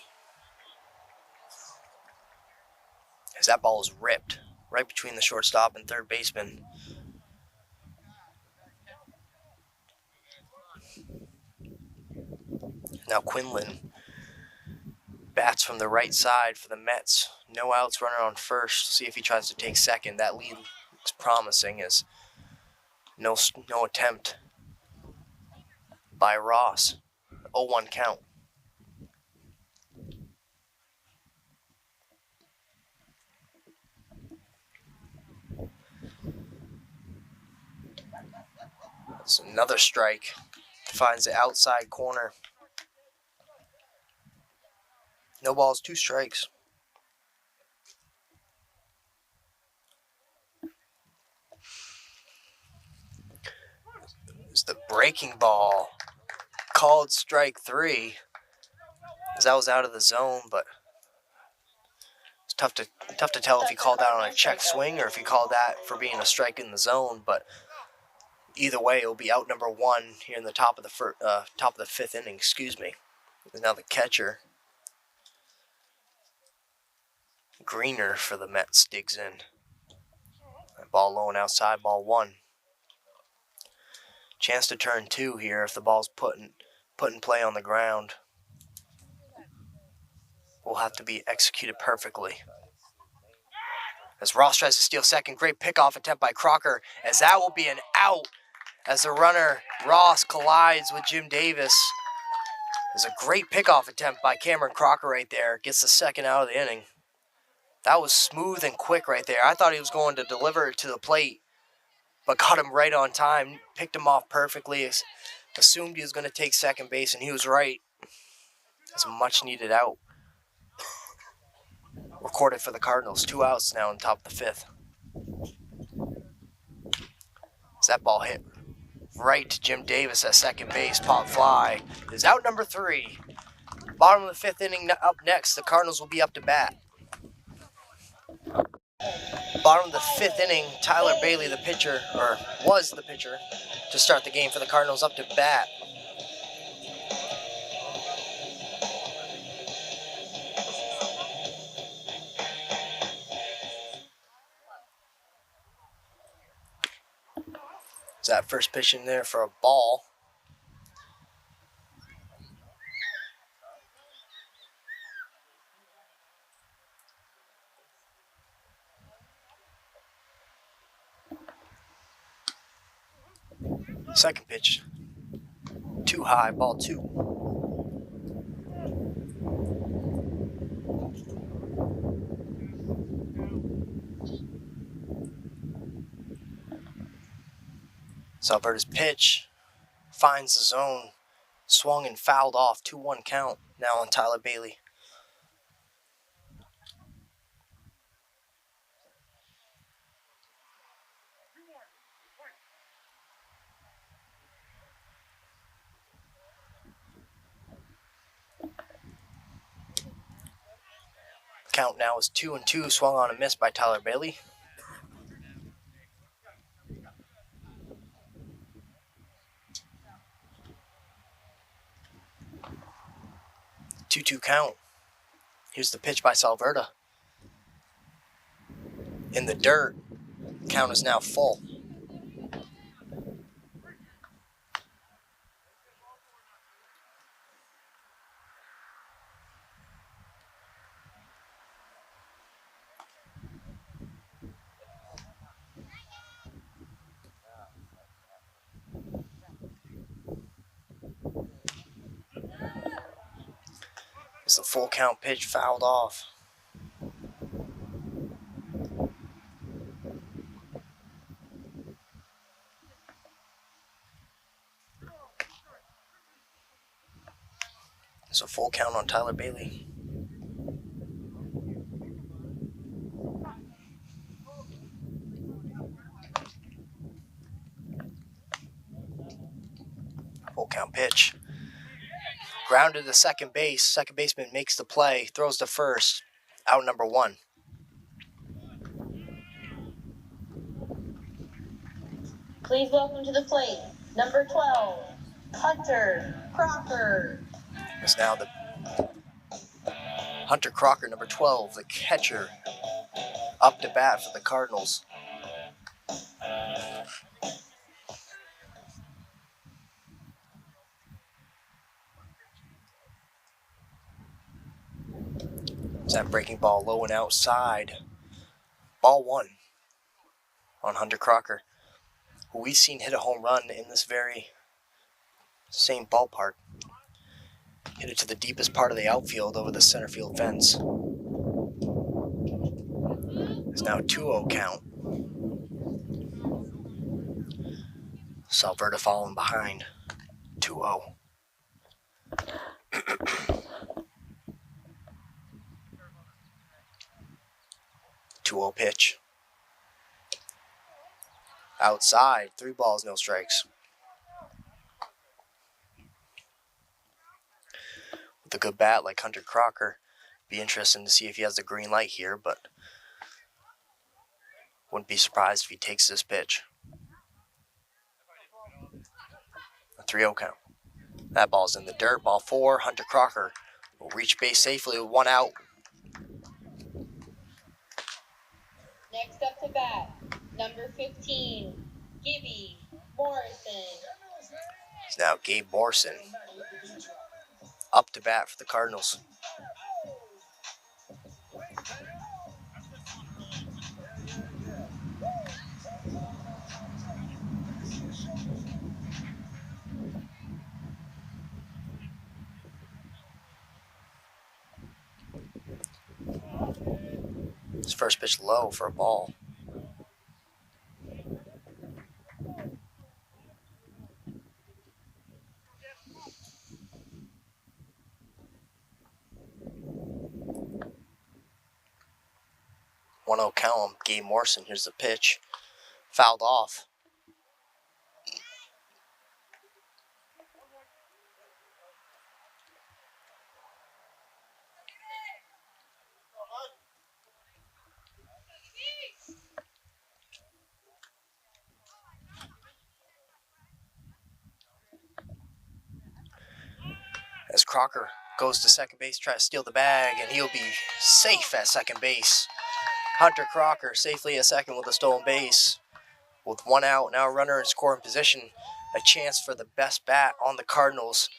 As that ball is ripped right between the shortstop and third baseman. Now Quinlan bats from the right side for the Mets. No outs, runner on first. See if he tries to take second. That lead looks promising as no attempt by Ross. 0-1 count. It's another strike. Finds the outside corner. No balls, 2 strikes. breaking ball. Called strike 3. As that was out of the zone, but it's tough to tell if he called that on a check swing or if he called that for being a strike in the zone. But either way, it'll be out number 1 here in the top of the 5th inning. Excuse me. And now the catcher, Greener for the Mets, digs in. That ball low and outside, ball 1. Chance to turn 2 here if the ball's put in play on the ground. Will have to be executed perfectly. As Ross tries to steal second, great pickoff attempt by Crocker, as that will be an out as the runner Ross collides with Jim Davis. There's a great pickoff attempt by Cameron Crocker right there. Gets the second out of the inning. That was smooth and quick right there. I thought he was going to deliver it to the plate, but got him right on time. Picked him off perfectly. Assumed he was going to take second base, and he was right. It's a much-needed out. Recorded for the Cardinals. 2 outs now on top of the 5th. As that ball hit right to Jim Davis at second base. Pop fly is out number 3. Bottom of the 5th inning up next. The Cardinals will be up to bat. Bottom of the 5th inning, Tyler Bailey, the pitcher, or was the pitcher, to start the game for the Cardinals, up to bat. Is that first pitch in there for a ball? Second pitch, too high, ball 2. Salverda's pitch finds the zone, swung and fouled off, 2-1 count now on Tyler Bailey. Count now is 2-2, swung on a miss by Tyler Bailey. Two count. Here's the pitch by Salverda. In the dirt. Count is now full. It's the full count pitch fouled off. It's a full count on Tyler Bailey. Full count pitch. Grounded to second base. Second baseman makes the play. Throws to first. Out number 1. Please welcome to the plate, number 12, Hunter Crocker. It's now the Hunter Crocker, number 12, the catcher, up to bat for the Cardinals. That breaking ball low and outside. Ball 1 on Hunter Crocker, who we've seen hit a home run in this very same ballpark. Hit it to the deepest part of the outfield over the center field fence. It's now a 2-0 count. Salverda following behind. 2-0. 2-0 pitch. Outside, 3 balls, no strikes. with a good bat like Hunter Crocker. Be interesting to see if he has the green light here, but wouldn't be surprised if he takes this pitch. A 3-0 count. That ball's in the dirt. Ball 4. Hunter Crocker will reach base safely with 1 out. Next up to bat, number 15, Gibby Morrison. It's now Gabe Morrison up to bat for the Cardinals. His first pitch low for a ball. One 0 count on Gabe Morrison. Here's the pitch. Fouled off. As Crocker goes to second base, try to steal the bag, and he'll be safe at second base. Hunter Crocker safely at second with a stolen base. With 1 out, now a runner in scoring position. A chance for the best bat on the Cardinals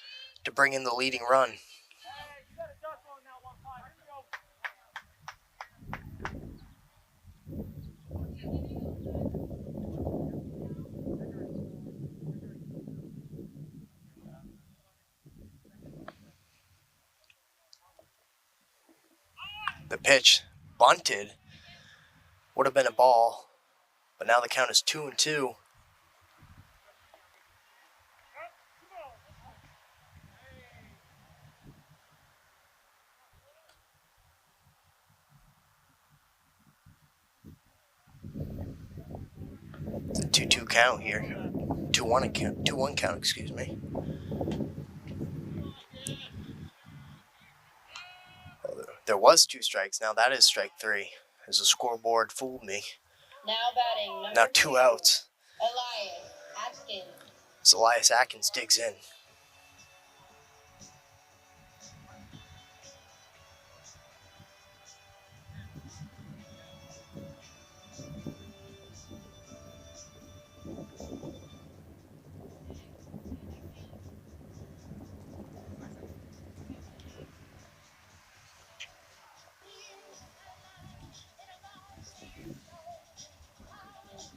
to bring in the leading run. The pitch bunted. Would have been a ball, but now the count is 2-2. It's a 2-2 count here. 2-1 count, excuse me. There was 2 strikes. Now that is strike 3. As the scoreboard fooled me. Now batting number Now 2 outs. Elias Atkins. As Elias Atkins digs in.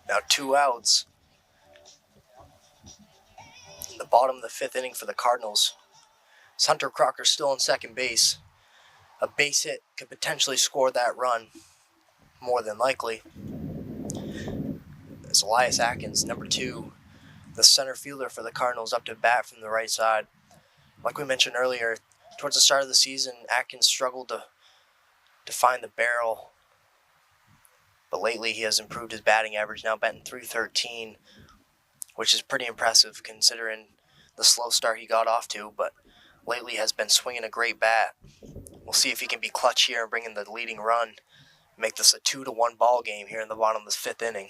Now 2 outs. In the bottom of the 5th inning for the Cardinals. Hunter Crocker still on second base. A base hit could potentially score that run. More than likely. As Elias Atkins, number 2, the center fielder for the Cardinals, up to bat from the right side. Like we mentioned earlier, towards the start of the season, Atkins struggled to find the barrel. But lately he has improved his batting average, now batting .313, which is pretty impressive considering the slow start he got off to, but lately has been swinging a great bat. We'll see if he can be clutch here and bring in the leading run, make this a 2-1 ball game here in the bottom of the 5th inning.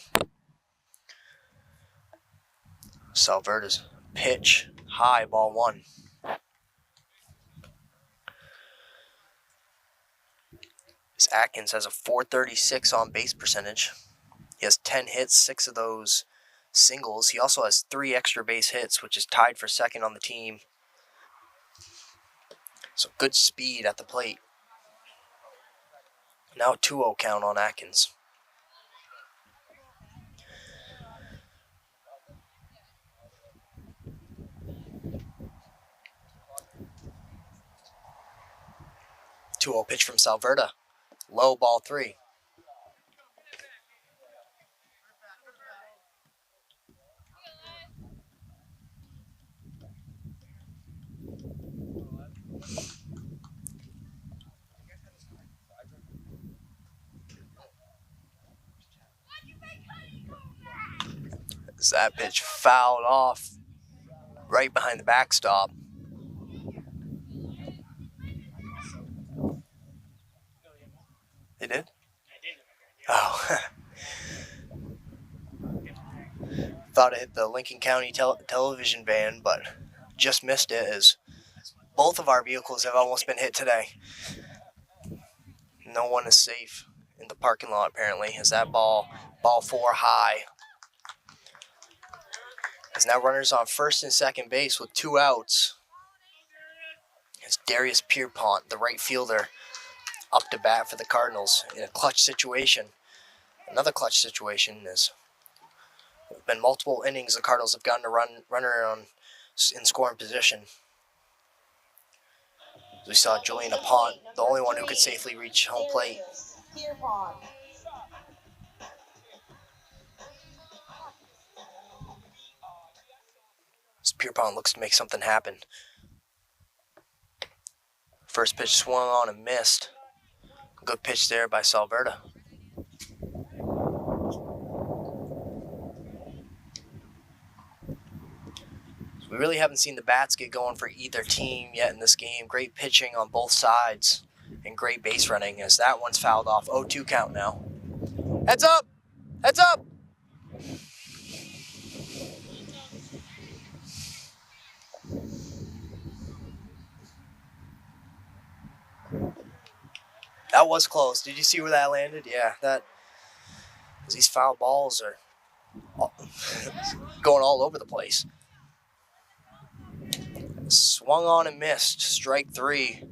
Salverda's pitch, high, ball 1. As Atkins has a .436 on base percentage. He has 10 hits, 6 of those singles. He also has 3 extra base hits, which is tied for second on the team. So good speed at the plate. Now a 2-0 count on Atkins. Pitch from Salverda. Low, ball 3. As that pitch fouled off right behind the backstop. Thought it hit the Lincoln County television van, but just missed it, as both of our vehicles have almost been hit today. No one is safe in the parking lot, apparently, as that ball 4 high. As now runners on first and second base with 2 outs. It's Darius Pierpont, the right fielder, up to bat for the Cardinals in a clutch situation. Another clutch situation is been multiple innings the Cardinals have gotten a runner on in scoring position. We saw Julian Apont, the only one who could safely reach home plate. As Pierpont looks to make something happen. First pitch swung on and missed. Good pitch there by Salverda. We really haven't seen the bats get going for either team yet in this game. Great pitching on both sides and great base running, as that one's fouled off. 0-2 count now. Heads up! Heads up! That was close. Did you see where that landed? Yeah, these foul balls are going all over the place. Swung on and missed. Strike 3.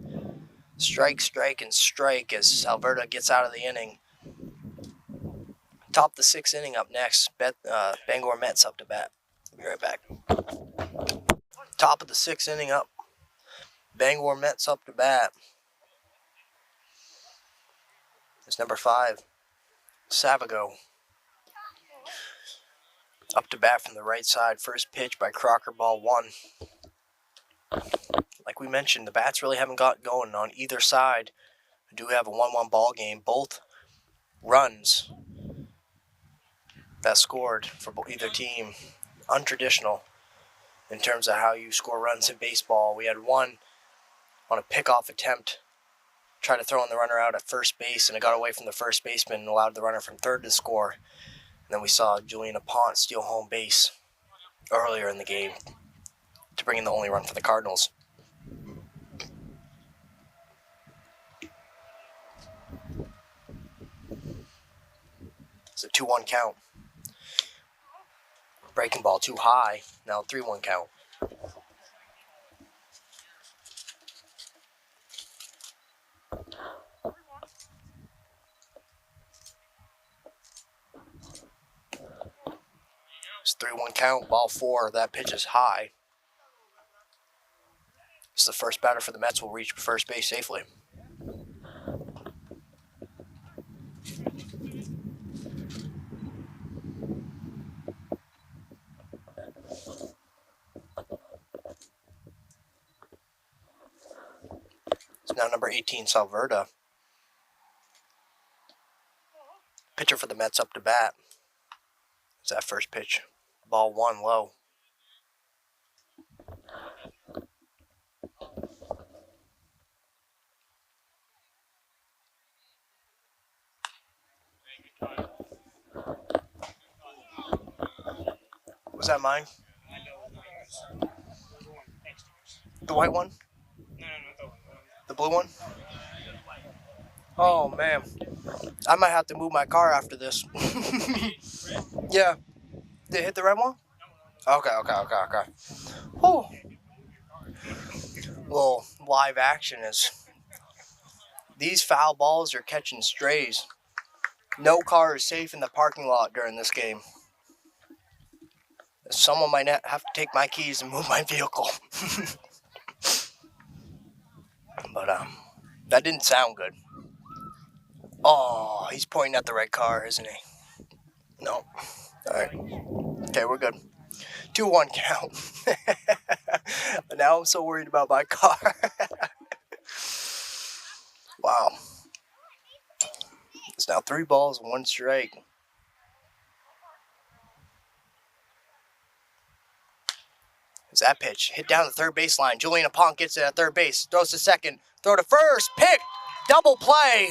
Strike, strike, and strike as Salverda gets out of the inning. Top of the 6th inning up next. Bangor Mets up to bat. Be right back. Top of the 6th inning up. Bangor Mets up to bat. It's number 5, Savago. Up to bat from the right side. First pitch by Crocker, ball 1. Like we mentioned, the bats really haven't got going on either side. We do have a 1-1 ball game. Both runs that scored for either team, untraditional in terms of how you score runs in baseball. We had one on a pickoff attempt, tried to throw in the runner out at first base, and it got away from the first baseman and allowed the runner from third to score. And then we saw Julian Apont steal home base earlier in the game to bring in the only run for the Cardinals. It's a 2-1 count. Breaking ball too high. Now 3-1 count. It's 3-1 count. Ball 4. That pitch is high. It's the first batter for the Mets will reach first base safely. It's now number 18, Salverda. Pitcher for the Mets up to bat. It's that first pitch. Ball 1 low. Was that mine? The white one? The blue one? Oh, man. I might have to move my car after this. Yeah. Did it hit the red one? Okay. Whew. Little live action is these foul balls are catching strays. No car is safe in the parking lot during this game. Someone might have to take my keys and move my vehicle. But that didn't sound good. Oh, he's pointing at the red car, isn't he? No. All right. Okay, we're good. 2-1 count. But now I'm so worried about my car. Wow. It's now 3 balls, 1 strike. It's that pitch. Hit down the third baseline. Julian Apont gets it at third base. Throws to second. Throw to first. Pick. Double play.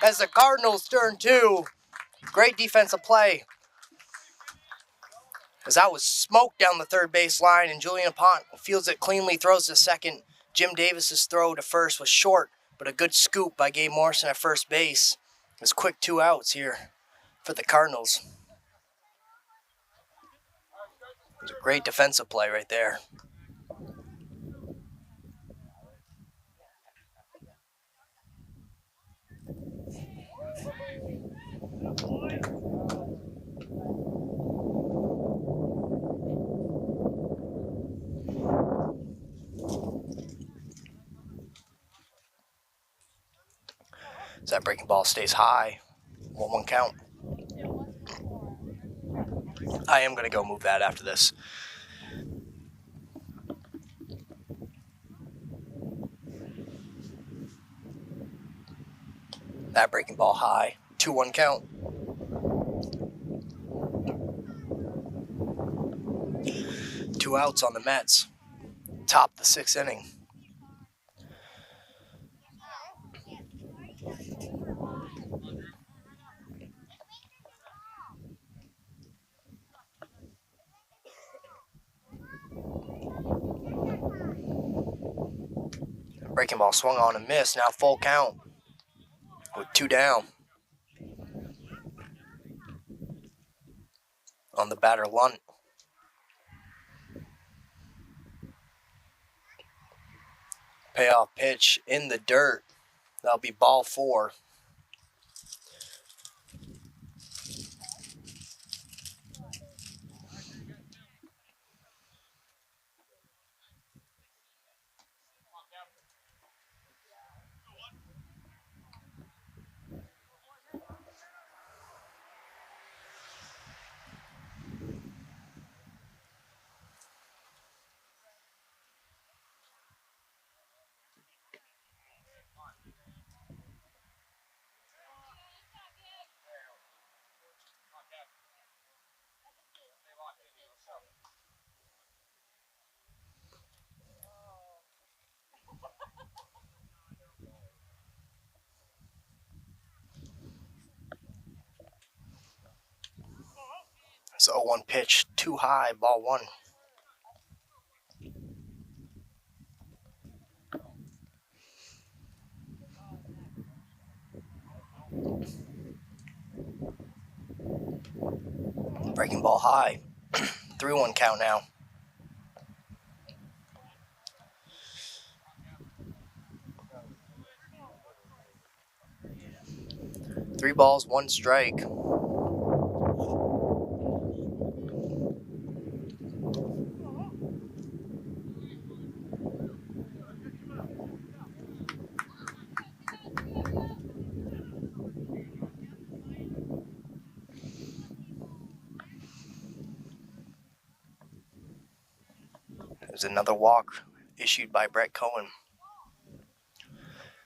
As the Cardinals turn 2. Great defensive play. As that was smoked down the third base line, and Julian Pont fields it cleanly, throws to second. Jim Davis's throw to first was short, but a good scoop by Gabe Morrison at first base. It was quick 2 outs here for the Cardinals. It was a great defensive play right there. As that breaking ball stays high, 1-1 count. I am going to go move that after this. That breaking ball high, 2-1 count. Two outs on the Mets. Top the 6th inning. Breaking ball swung on and missed. Now full count with 2 down. On the batter, Lunt. Payoff pitch in the dirt. That'll be ball 4. It's 0-1 pitch, too high, ball 1. Breaking ball high, 3-1 count now. Three balls, 1 strike. There's another walk issued by Brett Cohen.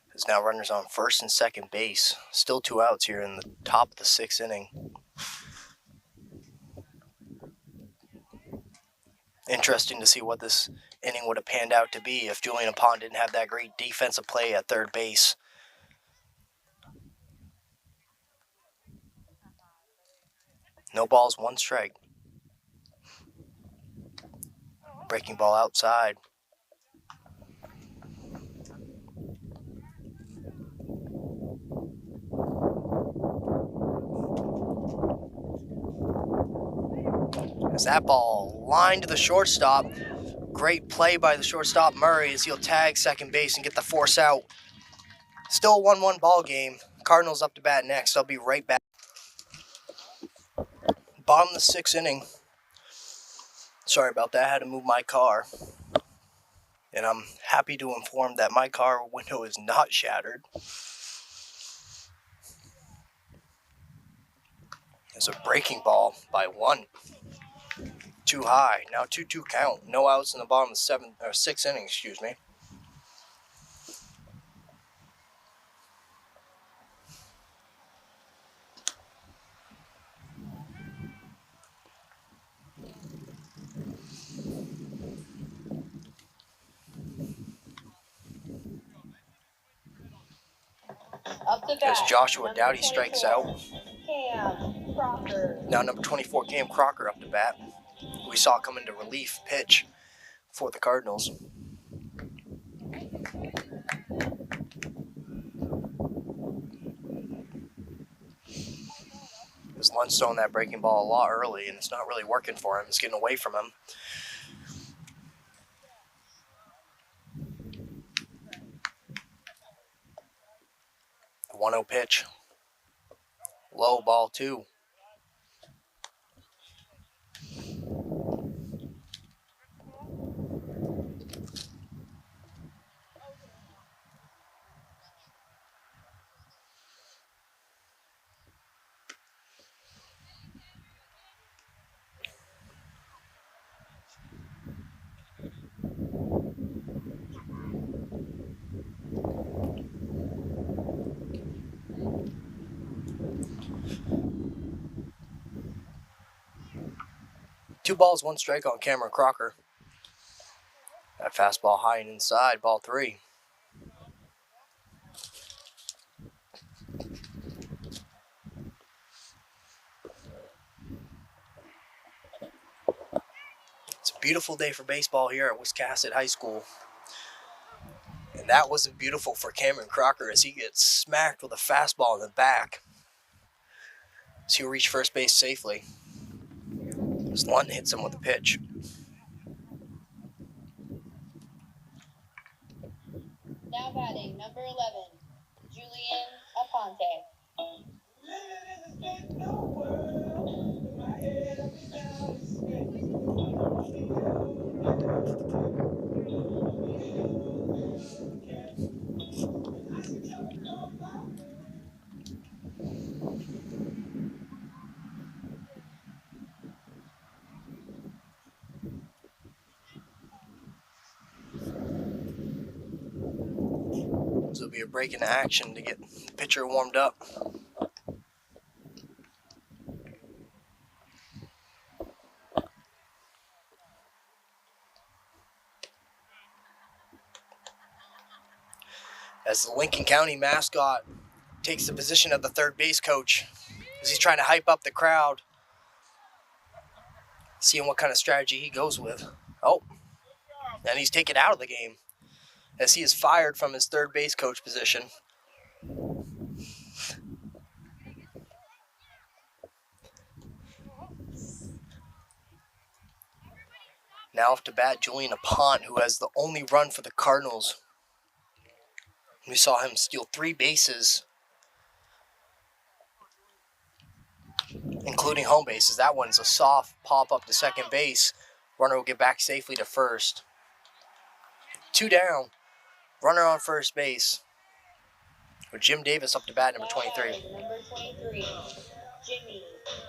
There's now runners on first and second base. Still 2 outs here in the top of the 6th inning. Interesting to see what this inning would have panned out to be if Julian Pont didn't have that great defensive play at third base. No balls, 1 strike. Breaking ball outside. As that ball lined to the shortstop. Great play by the shortstop Murray as he'll tag second base and get the force out. Still a 1-1 ball game. Cardinals up to bat next. I'll be right back. Bottom of the 6th inning. Sorry about that. I had to move my car. And I'm happy to inform that my car window is not shattered. There's a breaking ball by 1. Too high. Now 2-2 count. No outs in the bottom of the 6th inning, excuse me. As Joshua Dowdy strikes out. Now number 24, Cam Crocker up to bat. we saw come into relief pitch for the Cardinals. Because Lund's throwing that breaking ball a lot early, and it's not really working for him. It's getting away from him. The 1-0 pitch. Low, ball 2. Two balls, 1 strike on Cameron Crocker. That fastball high and inside, ball 3. It's a beautiful day for baseball here at Wiscasset High School. And that wasn't beautiful for Cameron Crocker as he gets smacked with a fastball in the back. So he'll reach first base safely. As Lund hits him with a pitch. Now batting, number 11, Julian Aponte. So it'll be a break in action to get the pitcher warmed up. As the Lincoln County mascot takes the position of the third base coach as he's trying to hype up the crowd, seeing what kind of strategy he goes with. Oh, and he's taken out of the game as he is fired from his third base coach position. Now off to bat, Julian Aponte, who has the only run for the Cardinals. We saw him steal 3 bases, including home bases. That one's a soft pop up to second base. Runner will get back safely to first. 2 down. Runner on first base. With Jim Davis up to bat, number 23. Number 23, Jimmy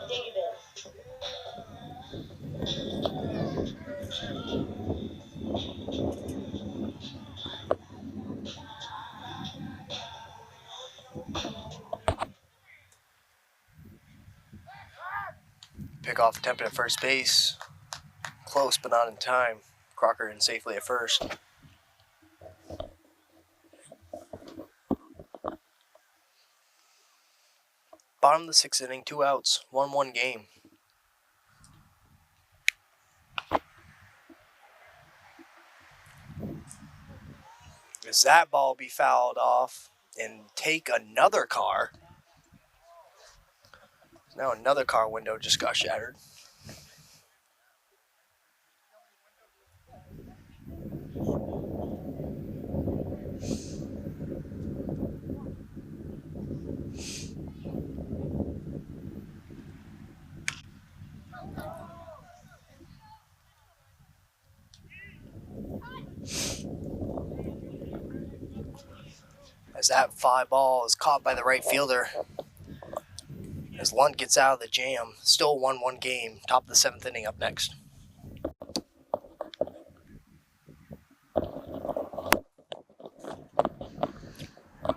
Davis. Pickoff attempted at first base. Close, but not in time. Crocker in safely at first. Bottom of the 6th inning, 2 outs, 1-1 game. As that ball be fouled off and take another car. Now another car window just got shattered. As that fly ball is caught by the right fielder. As Lund gets out of the jam, still 1-1 game. Top of the 7th inning up next.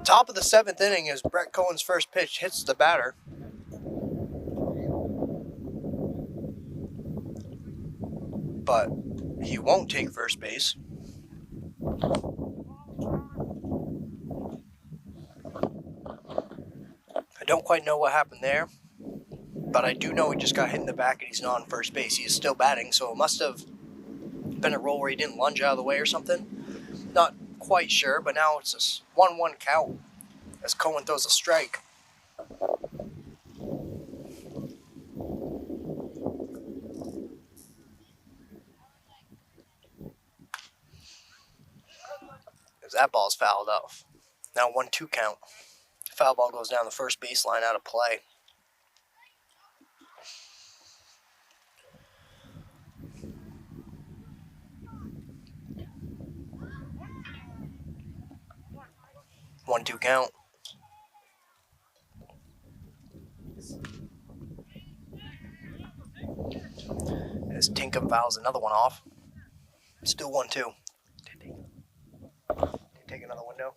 Top of the 7th inning as Brett Cohen's first pitch hits the batter. But he won't take first base. I don't quite know what happened there. but I do know he just got hit in the back and he's not on first base. He is still batting, so it must have been a roll where he didn't lunge out of the way or something. Not quite sure, but now it's a 1-1 count as Cohen throws a strike. As that ball's fouled off. Now 1-2 count. Foul ball goes down the first baseline out of play. One, two count. As Tinkham fouls another one off. Still 1-2. Take another window.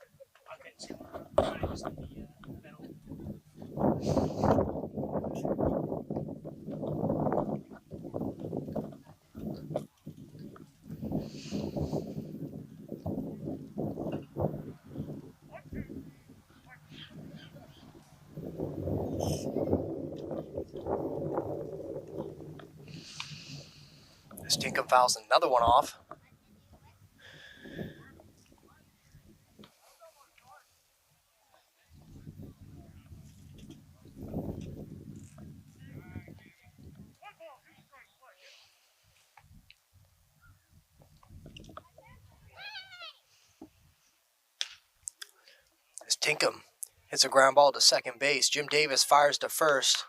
As Tinkham fouls another one off. As Tinkham hits a ground ball to second base, Jim Davis fires to first.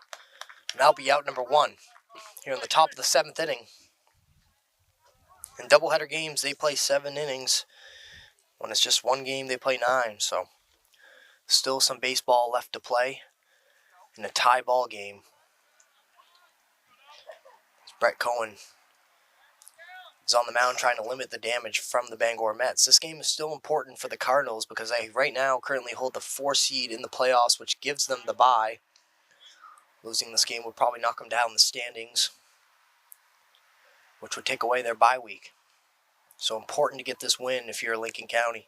And that'll be out number 1 here in the top of the 7th inning. In doubleheader games, they play 7 innings. When it's just one game, they play 9. So still some baseball left to play in a tie ball game. Brett Cohen is on the mound trying to limit the damage from the Bangor Mets. This game is still important for the Cardinals because they right now currently hold the 4 seed in the playoffs, which gives them the bye. Losing this game would probably knock them down the standings, which would take away their bye week. So important to get this win if you're Lincoln County.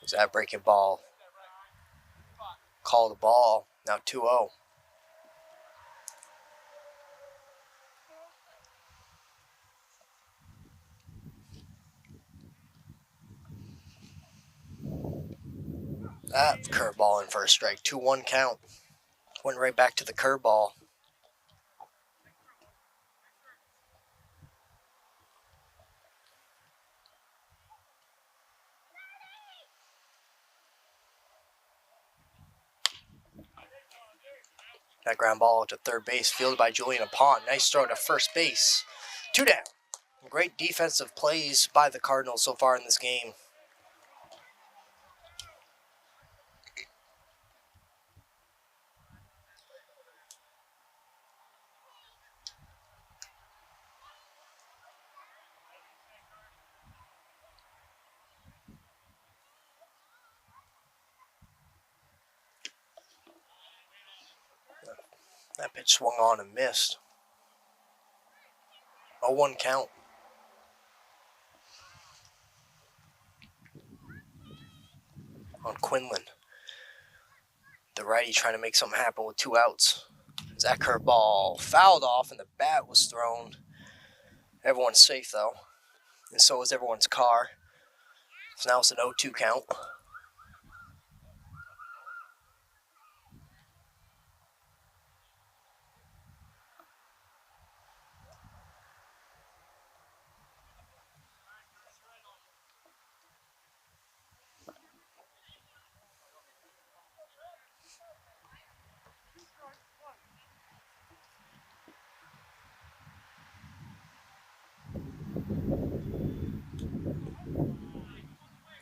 Is that breaking ball? Call the ball. Now 2-0. That curveball in first strike. 2-1 count. Went right back to the curveball. That ground ball to third base, fielded by Julian Apont. Nice throw to first base. 2 down. Great defensive plays by the Cardinals so far in this game. That pitch swung on and missed. 0-1 count. On Quinlan. The righty trying to make something happen with 2 outs. As that curveball fouled off and the bat was thrown. Everyone's safe though. And so is everyone's car. So now it's an 0-2 count.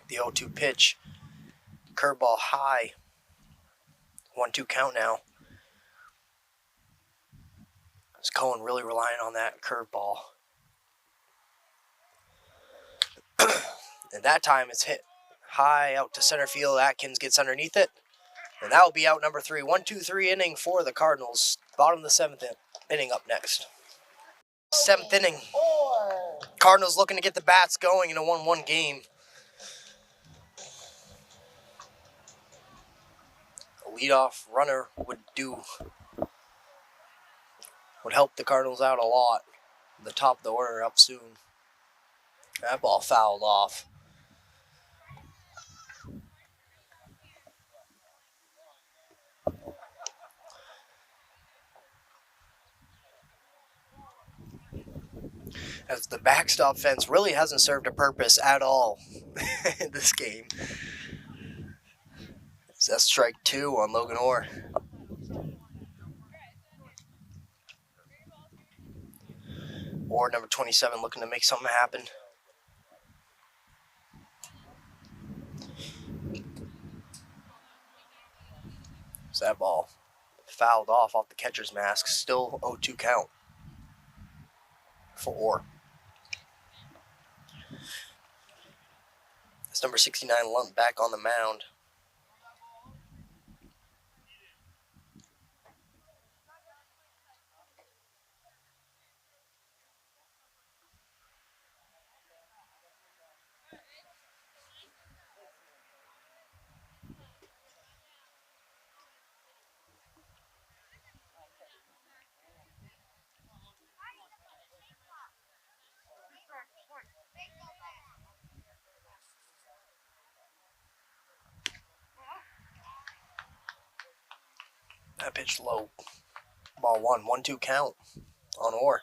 The 0-2 pitch. Curveball high. 1-2 count now. Is Cohen really relying on that curveball? And that time it's hit high out to center field. Atkins gets underneath it. And that will be out number 3. 1-2-3 inning for the Cardinals. Bottom of the 7th inning up next. 7th inning. Cardinals looking to get the bats going in a 1-1 game. leadoff runner would help the Cardinals out a lot. The top of the order up soon. That ball fouled off. As the backstop fence really hasn't served a purpose at all in this game. So that's strike 2 on Logan Orr. Orr, number 27, looking to make something happen. So that ball fouled off the catcher's mask. Still 0-2 count for Orr. It's number 69, Lunt, back on the mound. That pitch low. Ball 1-2 count on Orr.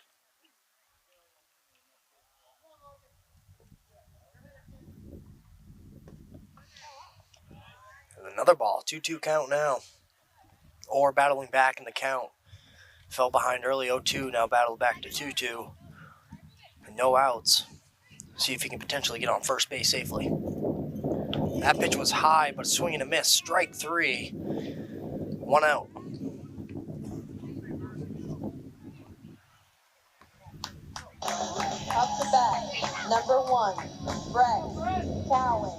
And another ball, 2-2 count now. Orr battling back in the count. Fell behind early 0-2, now battled back to 2-2. And no outs. See if he can potentially get on first base safely. That pitch was high, but swing and a miss. Strike 3. 1 out. Up to bat, number 1, Brett Cowan.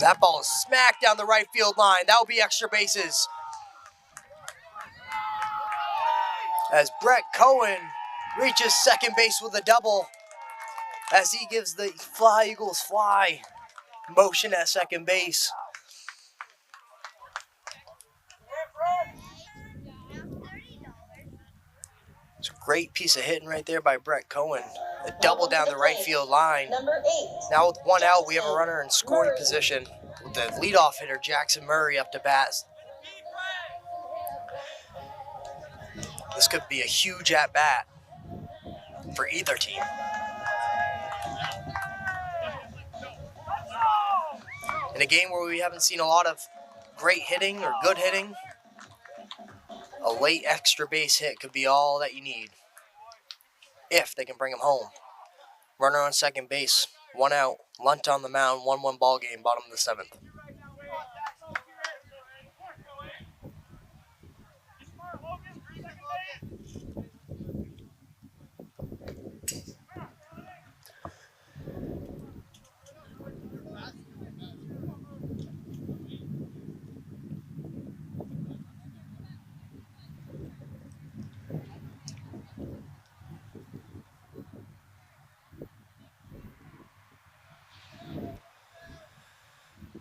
That ball is smacked down the right field line. That will be extra bases. As Brett Cohen reaches second base with a double. As he gives the Fly Eagles fly motion at second base. It's a great piece of hitting right there by Brett Cohen. A double down the right field line. Number 8. Now with 1 out, we have a runner in scoring position with the leadoff hitter Jackson Murray up to bat. This could be a huge at-bat for either team. In a game where we haven't seen a lot of great hitting or good hitting, a late extra base hit could be all that you need if they can bring him home. Runner on second base, 1 out, Lunt on the mound, 1-1 ball game, bottom of the 7th.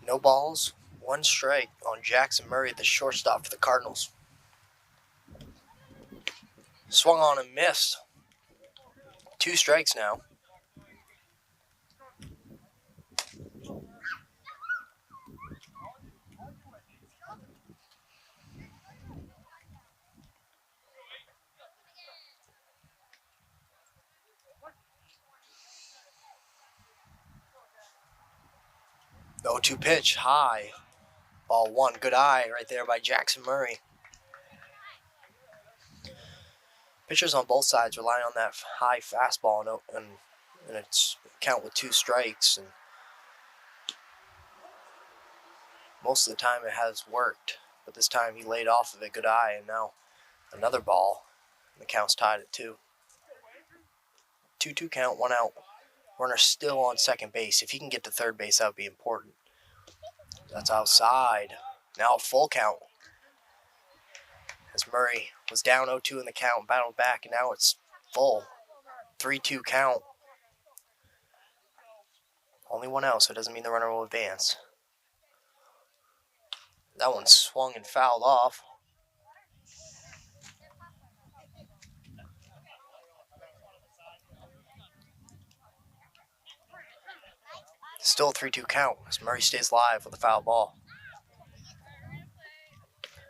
No balls, 1 strike on Jackson Murray, the shortstop for the Cardinals. Swung on and missed. 2 strikes now. The 0-2 pitch, high. Ball 1, good eye right there by Jackson Murray. Pitchers on both sides rely on that high fastball and it's count with 2 strikes. And most of the time it has worked, but this time he laid off of it, good eye, and now another ball. And the count's tied at 2. 2-2 count, 1 out. Runner still on second base. If he can get to third base, that would be important. That's outside. Now a full count. as Murray was down 0-2 in the count, battled back, and now it's full. 3-2 count. Only one out, so it doesn't mean the runner will advance. That one swung and fouled off. Still a 3-2 count as Murray stays live with a foul ball.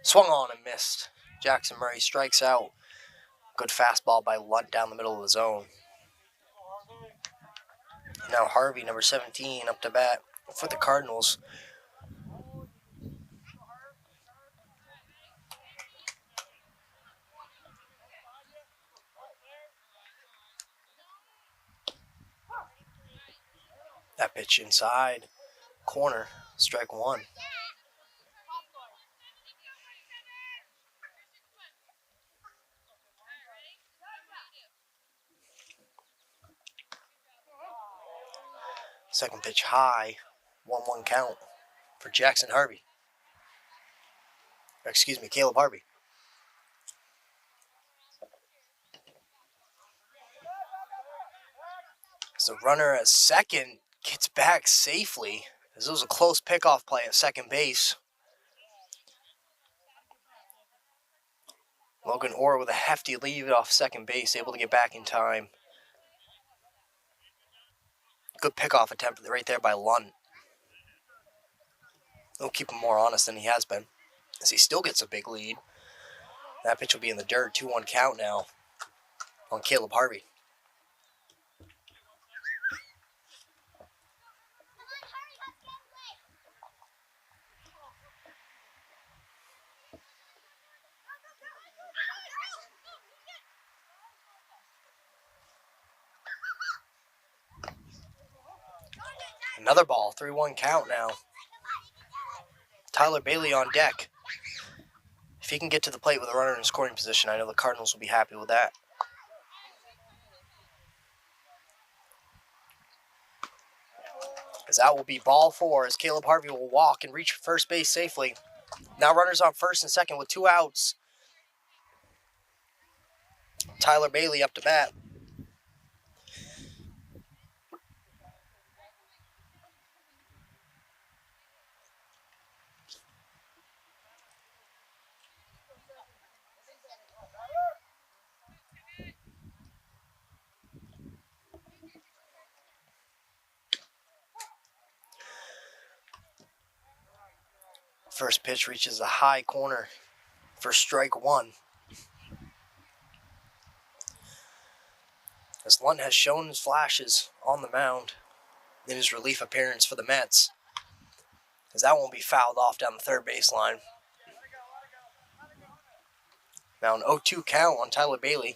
Swung on and missed. Jackson Murray strikes out. Good fastball by Lunt down the middle of the zone. Now Harvey, number 17, up to bat for the Cardinals. That pitch inside, corner, strike one. Second pitch high, 1-1 count for Jackson Harvey. Excuse me, Caleb Harvey. As the runner at second gets back safely, as it was a close pickoff play at second base. Logan Orr with a hefty lead off second base, able to get back in time. Good pickoff attempt right there by Lunt. They'll keep him more honest than he has been, as he still gets a big lead. That pitch will be in the dirt, 2-1 count now on Caleb Harvey. Another ball, 3-1 count now. Tyler Bailey on deck. If he can get to the plate with a runner in scoring position, I know the Cardinals will be happy with that. As that will be ball 4, as Caleb Harvey will walk and reach first base safely. Now runners on first and second with 2 outs. Tyler Bailey up to bat. First pitch reaches a high corner for strike one. As Lunt has shown his flashes on the mound in his relief appearance for the Mets, as that won't be fouled off down the third baseline. Now an 0-2 count on Tyler Bailey.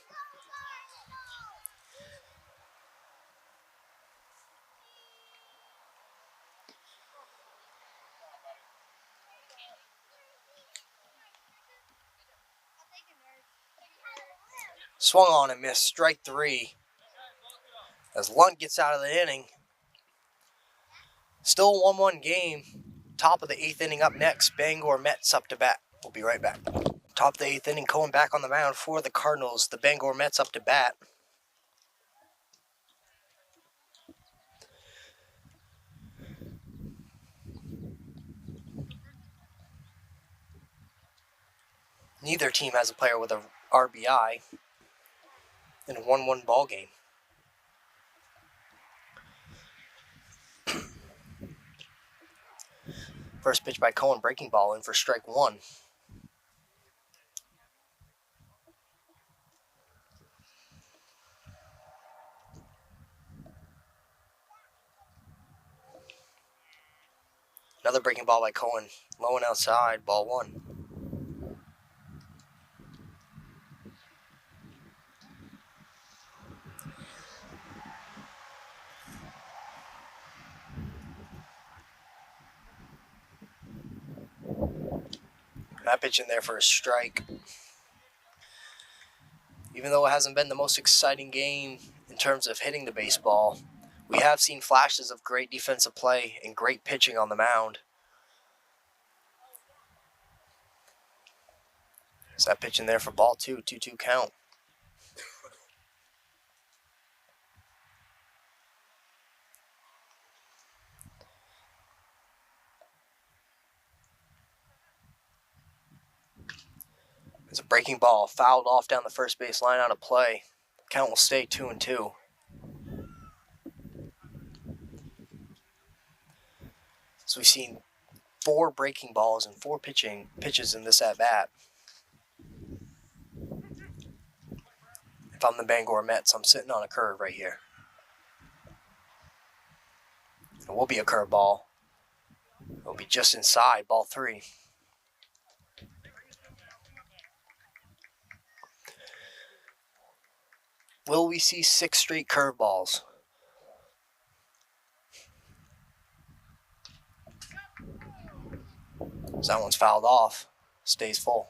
Swung on and missed, strike 3. As Lunt gets out of the inning. Still a 1-1 game. Top of the 8th inning up next. Bangor Mets up to bat. We'll be right back. Top of the 8th inning, Cohen back on the mound for the Cardinals. The Bangor Mets up to bat. Neither team has a player with a RBI in a 1-1 ball game. First pitch by Cohen, breaking ball in for strike 1. Another breaking ball by Cohen, low and outside, ball 1. That pitch in there for a strike. Even though it hasn't been the most exciting game in terms of hitting the baseball, we have seen flashes of great defensive play and great pitching on the mound. Is that pitch in there for ball 2, 2-2 count. It's a breaking ball, fouled off down the first base line out of play. Count will stay 2-2. So we've seen 4 breaking balls and 4 pitches in this at-bat. If I'm the Bangor Mets, I'm sitting on a curve right here. It will be a curveball. It'll be just inside, ball 3. Will we see 6 straight curveballs? So that one's fouled off. Stays full.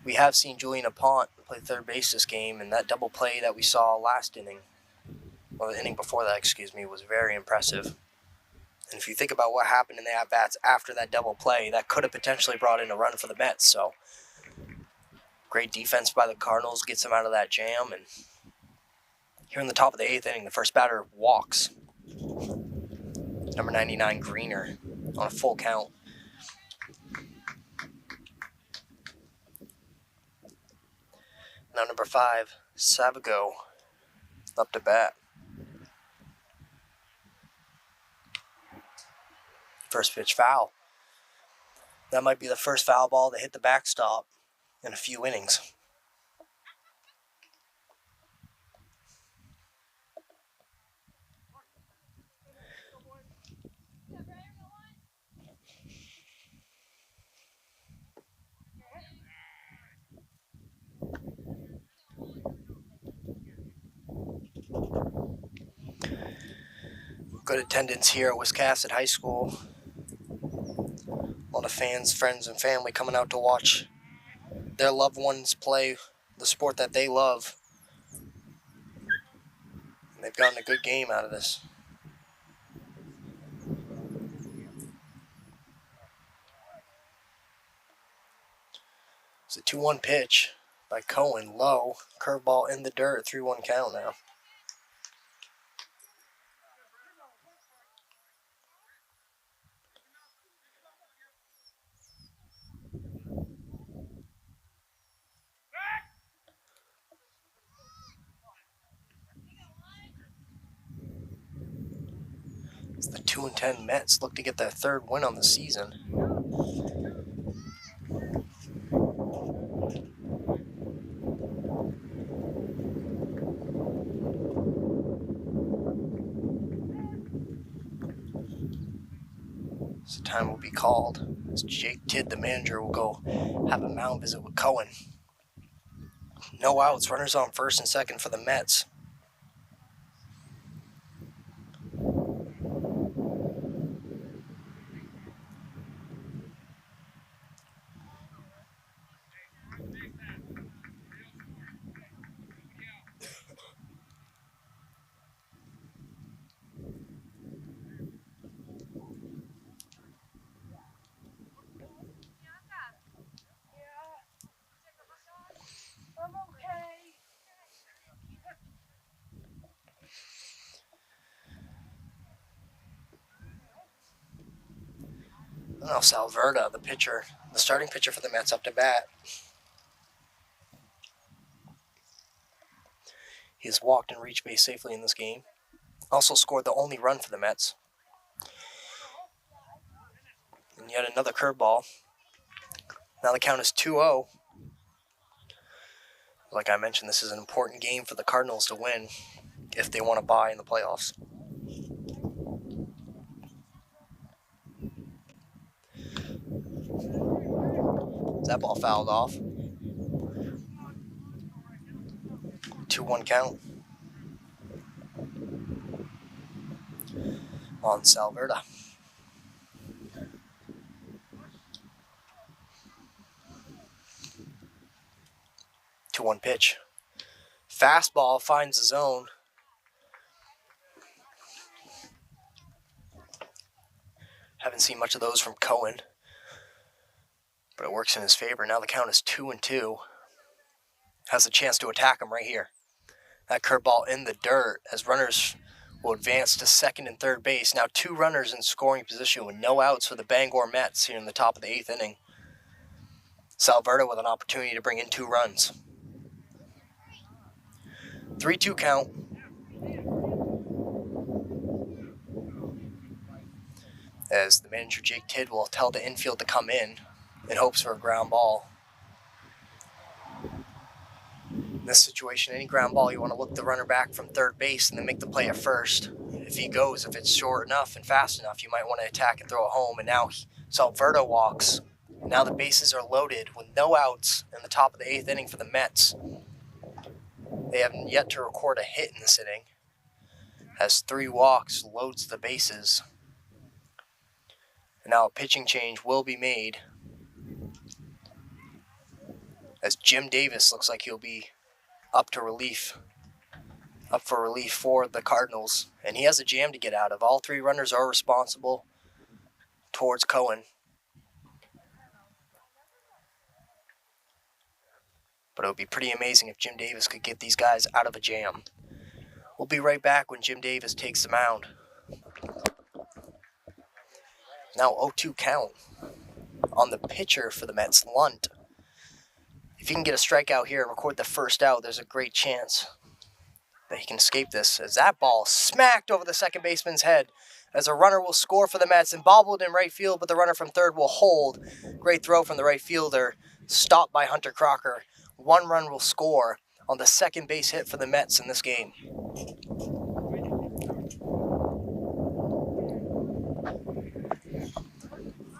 We have seen Julian Apont play third base this game, and that double play that we saw last inning, well, the inning before that, excuse me, was very impressive. And if you think about what happened in the at-bats after that double play, that could have potentially brought in a run for the Mets. So, great defense by the Cardinals gets them out of that jam. And here in the top of the 8th inning, the first batter walks. Number 99, Greener, on a full count. Now number 5, Sabago, up to bat. First pitch foul. That might be the first foul ball to hit the backstop in a few innings. Good attendance here at Wiscasset High School. A lot of fans, friends, and family coming out to watch their loved ones play the sport that they love. And they've gotten a good game out of this. It's a 2-1 pitch by Cohen, low, curveball in the dirt, 3-1 count now. The 2-10 Mets look to get their 3rd win on the season. So time will be called as Jake Tidd, the manager, will go have a mound visit with Cohen. No outs, runners on first and second for the Mets. Now Salverda, the starting pitcher for the Mets, up to bat. He has walked and reached base safely in this game. Also scored the only run for the Mets. And yet another curveball. Now the count is 2-0. Like I mentioned, this is an important game for the Cardinals to win if they want to bye in the playoffs. That ball fouled off. 2-1 count on Salverda. Two-one pitch. Fastball finds the zone. Haven't seen much of those from Cohen. But it works in his favor. Now the count is 2-2. Has a chance to attack him right here. That curveball in the dirt as runners will advance to second and third base. Now 2 runners in scoring position with no outs for the Bangor Mets here in the top of the 8th inning. Salverda with an opportunity to bring in 2 runs. 3-2 count. As the manager, Jake Tidd, will tell the infield to come in hopes for a ground ball. In this situation, any ground ball, you want to look the runner back from third base and then make the play at first. If he goes, if it's short enough and fast enough, you might want to attack and throw it home. And now Salverda walks. Now the bases are loaded with no outs in the top of the 8th inning for the Mets. They haven't yet to record a hit in this inning. Has 3 walks, loads the bases. And now a pitching change will be made, as Jim Davis looks like he'll be up for relief for the Cardinals. And he has a jam to get out of. All 3 runners are responsible towards Cohen. But it would be pretty amazing if Jim Davis could get these guys out of a jam. We'll be right back when Jim Davis takes the mound. Now 0-2 count on the pitcher for the Mets, Lunt. If he can get a strikeout here and record the first out, there's a great chance that he can escape this. As that ball smacked over the second baseman's head, as a runner will score for the Mets and bobbled in right field, but the runner from third will hold. Great throw from the right fielder, stopped by Hunter Crocker. 1 run will score on the second base hit for the Mets in this game.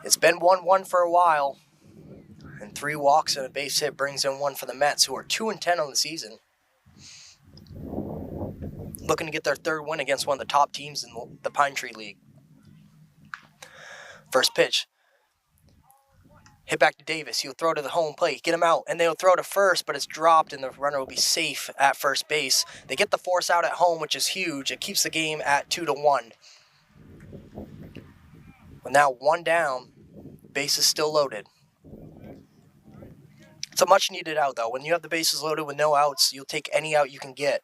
It's been 1-1 for a while, and 3 walks and a base hit brings in 1 for the Mets, who are 2-10 on the season. Looking to get their 3rd win against one of the top teams in the Pine Tree League. First pitch. Hit back to Davis. He'll throw to the home plate. Get him out. And they'll throw to first, but it's dropped, and the runner will be safe at first base. They get the force out at home, which is huge. It keeps the game at 2-1. But now 1 down. Base is still loaded. It's a much-needed out, though. When you have the bases loaded with no outs, you'll take any out you can get,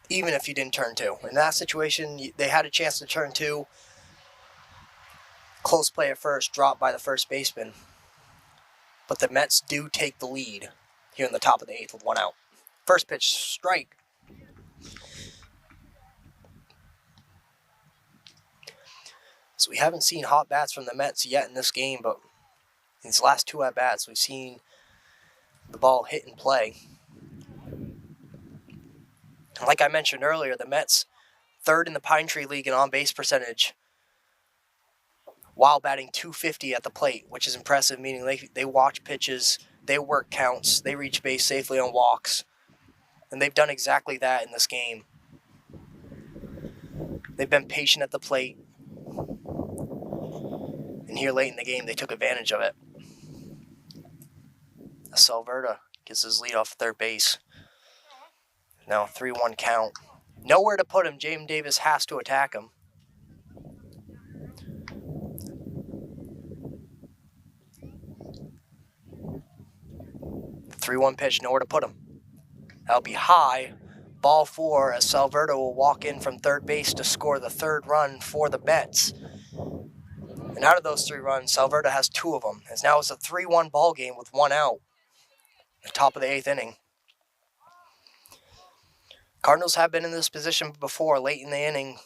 even if you didn't turn 2. In that situation, they had a chance to turn 2. Close play at first, dropped by the first baseman. But the Mets do take the lead here in the top of the 8th with 1 out. First pitch, strike. So we haven't seen hot bats from the Mets yet in this game, but in these last 2 at-bats, we've seen the ball hit and play. And like I mentioned earlier, the Mets 3rd in the Pine Tree League in on-base percentage, while batting .250 at the plate, which is impressive, meaning they watch pitches, they work counts, they reach base safely on walks, and they've done exactly that in this game. They've been patient at the plate, and here late in the game, they took advantage of it. Salverda gets his lead off third base. Now 3-1 count. Nowhere to put him. James Davis has to attack him. The 3-1 pitch, nowhere to put him. That'll be high. Ball 4 as Salverda will walk in from third base to score the 3rd run for the Mets. And out of those 3 runs, Salverda has 2 of them. As now it's a 3-1 ball game with 1 out. The top of the 8th inning. Cardinals have been in this position before, late in the inning,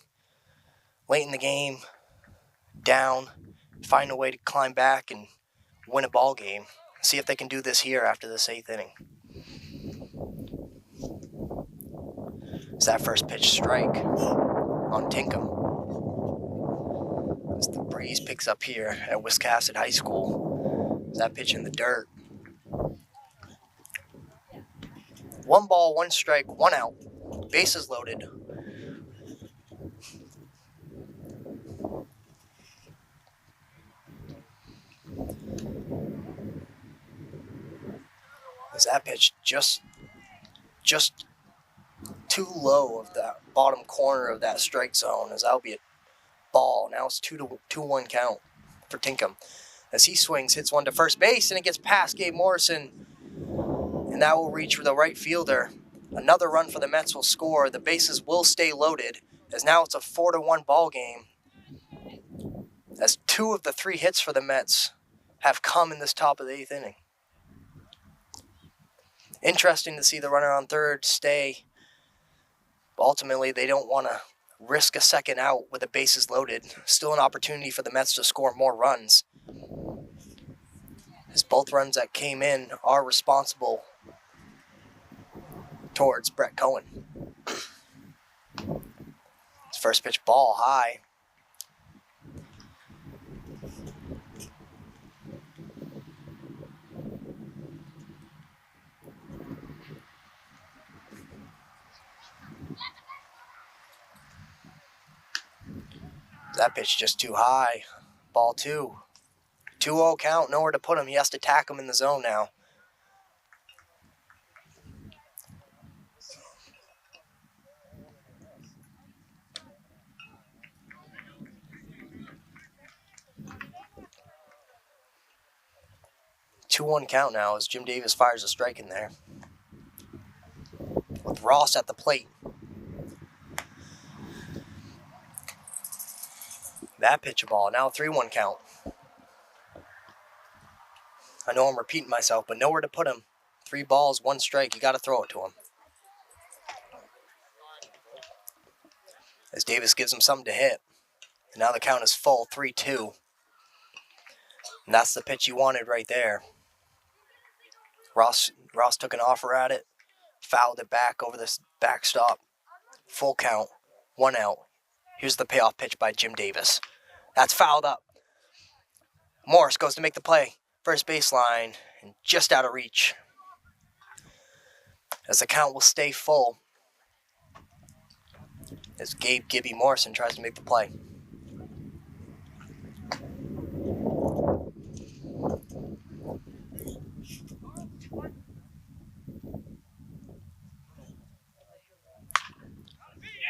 late in the game, down, find a way to climb back and win a ball game. See if they can do this here after this 8th inning. It's that first pitch, strike on Tinkham. As the breeze picks up here at Wiscasset High School. It's that pitch in the dirt. 1 ball, 1 strike, 1 out. Bases loaded. As that pitch just too low of that bottom corner of that strike zone, as that'll be a ball. Now it's 2-1 count. for Tinkham. As he swings, hits one to first base, and it gets past Gabe Morrison. And that will reach the right fielder. Another run for the Mets will score. The bases will stay loaded, as now it's a 4-1 ball game. As 2 of the 3 hits for the Mets have come in this top of the 8th inning. Interesting to see the runner on third stay. Ultimately, they don't want to risk a second out with the bases loaded. Still an opportunity for the Mets to score more runs, as both runs that came in are responsible towards Brett Cohen. His first pitch, ball high. That pitch just too high. Ball 2. 2-0 count, nowhere to put him. He has to tack him in the zone now. Two-one count now as Jim Davis fires a strike in there, with Ross at the plate. That pitch a ball, now 3-1 count. I know I'm repeating myself, but nowhere to put him. 3 balls, 1 strike, you got to throw it to him. As Davis gives him something to hit. And now the count is full, 3-2. And that's the pitch you wanted right there. Ross took an offer at it, fouled it back over this backstop. Full count, 1 out. Here's the payoff pitch by Jim Davis. That's fouled up. Morris goes to make the play. First baseline, and just out of reach. As the count will stay full, as Gabe "Gibby" Morrison tries to make the play.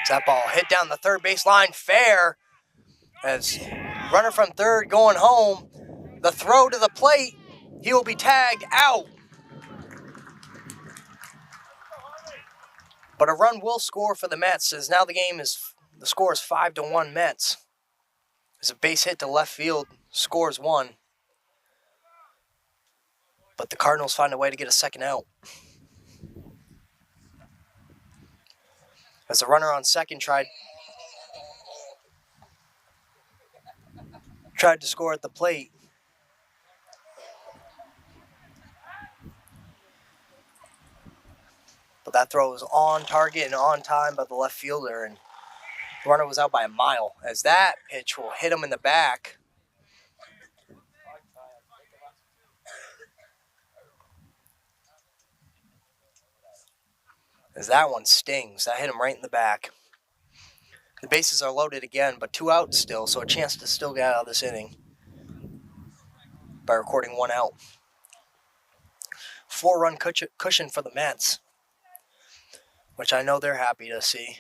That ball hit down the third baseline, fair. As runner from third going home, the throw to the plate, he will be tagged out. But a run will score for the Mets, as now the score is 5-1 Mets. As a base hit to left field, scores 1. But the Cardinals find a way to get a second out. As the runner on second tried to score at the plate. But that throw was on target and on time by the left fielder, and the runner was out by a mile, as that pitch will hit him in the back. As that one stings. That hit him right in the back. The bases are loaded again, but 2 outs still, so a chance to still get out of this inning by recording 1 out. 4-run cushion for the Mets, which I know they're happy to see.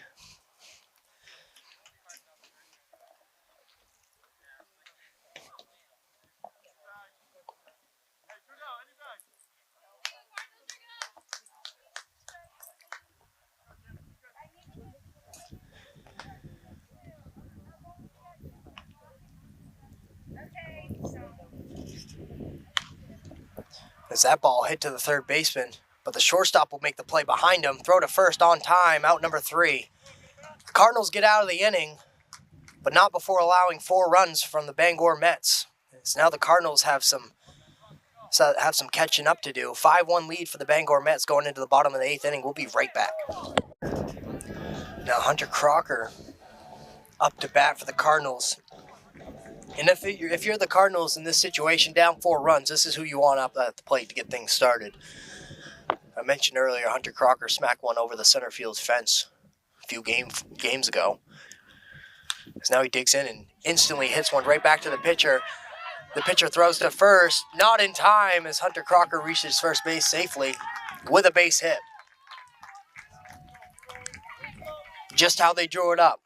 As that ball hit to the third baseman, but the shortstop will make the play behind him. Throw to first on time, out number 3. The Cardinals get out of the inning, but not before allowing 4 runs from the Bangor Mets. So now the Cardinals have some catching up to do. 5-1 lead for the Bangor Mets going into the bottom of the 8th inning. We'll be right back. Now Hunter Crocker up to bat for the Cardinals. And if you're the Cardinals in this situation, down 4 runs, this is who you want up at the plate to get things started. I mentioned earlier, Hunter Crocker smacked one over the center field fence a few games ago. So now he digs in and instantly hits one right back to the pitcher. The pitcher throws to first, not in time, as Hunter Crocker reaches first base safely with a base hit. Just how they drew it up.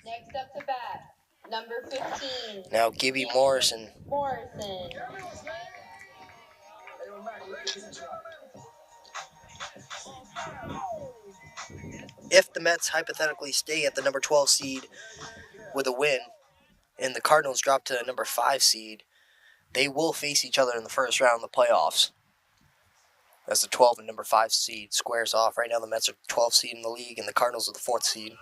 Next up to bat, Number 15. Now Gibby Morrison. If the Mets hypothetically stay at the number 12 seed with a win and the Cardinals drop to the number 5 seed, they will face each other in the first round of the playoffs. As the 12 and number 5 seed squares off. Right now the Mets are 12th seed in the league and the Cardinals are the 4th seed.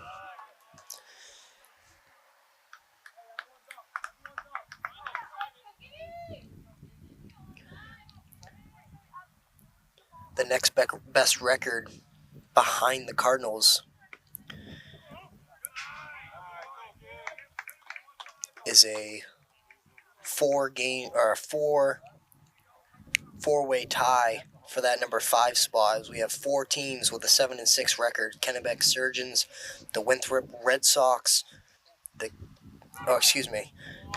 The next best record behind the Cardinals is a four-way tie for that number 5 spot. We have 4 teams with a 7-6 record. Kennebec Surgeons, the Winthrop Red Sox,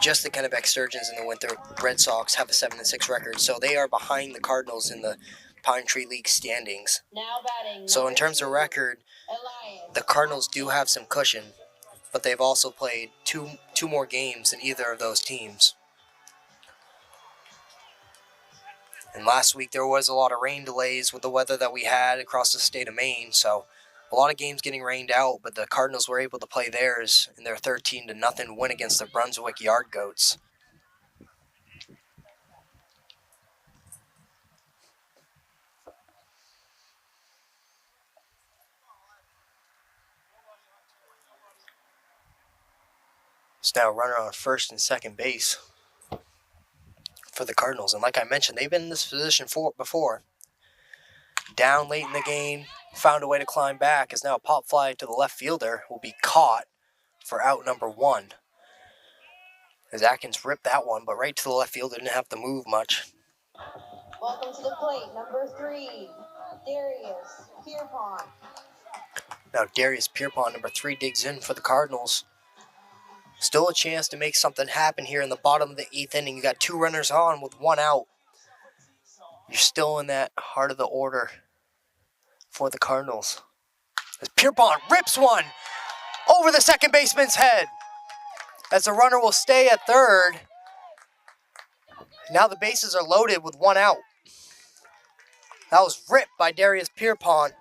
just the Kennebec Surgeons and the Winthrop Red Sox have a 7-6 record. So they are behind the Cardinals in the Pine Tree League standings. So in terms of record, the Cardinals do have some cushion, but they've also played two more games than either of those teams. And last week there was a lot of rain delays with the weather that we had across the state of Maine, so a lot of games getting rained out, but the Cardinals were able to play theirs in their 13-0 win against the Brunswick Yard Goats. It's now a runner on first and second base for the Cardinals. And like I mentioned, they've been in this position before. Down late in the game, found a way to climb back, as now a pop fly to the left fielder will be caught for out number 1. As Atkins ripped that one, but right to the left fielder, didn't have to move much. Welcome to the plate, number 3, Darius Pierpont. Now Darius Pierpont, number 3, digs in for the Cardinals. Still a chance to make something happen here in the bottom of the 8th inning. You got 2 runners on with 1 out. You're still in that heart of the order for the Cardinals. As Pierpont rips one over the second baseman's head. As the runner will stay at third. Now the bases are loaded with 1 out. That was ripped by Darius Pierpont.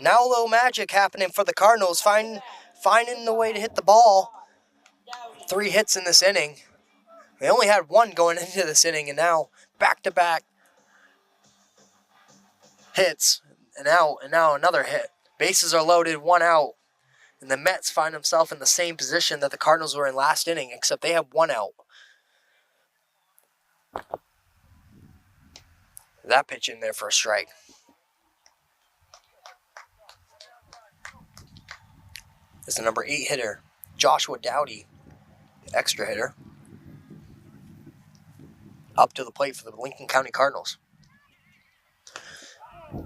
Now a little magic happening for the Cardinals, finding the way to hit the ball. 3 hits in this inning. They only had 1 going into this inning, and now back-to-back hits, and now another hit. Bases are loaded, 1 out, and the Mets find themselves in the same position that the Cardinals were in last inning, except they have 1 out. That pitch in there for a strike. It's the number 8 hitter, Joshua Dowdy, extra hitter, up to the plate for the Lincoln County Cardinals. I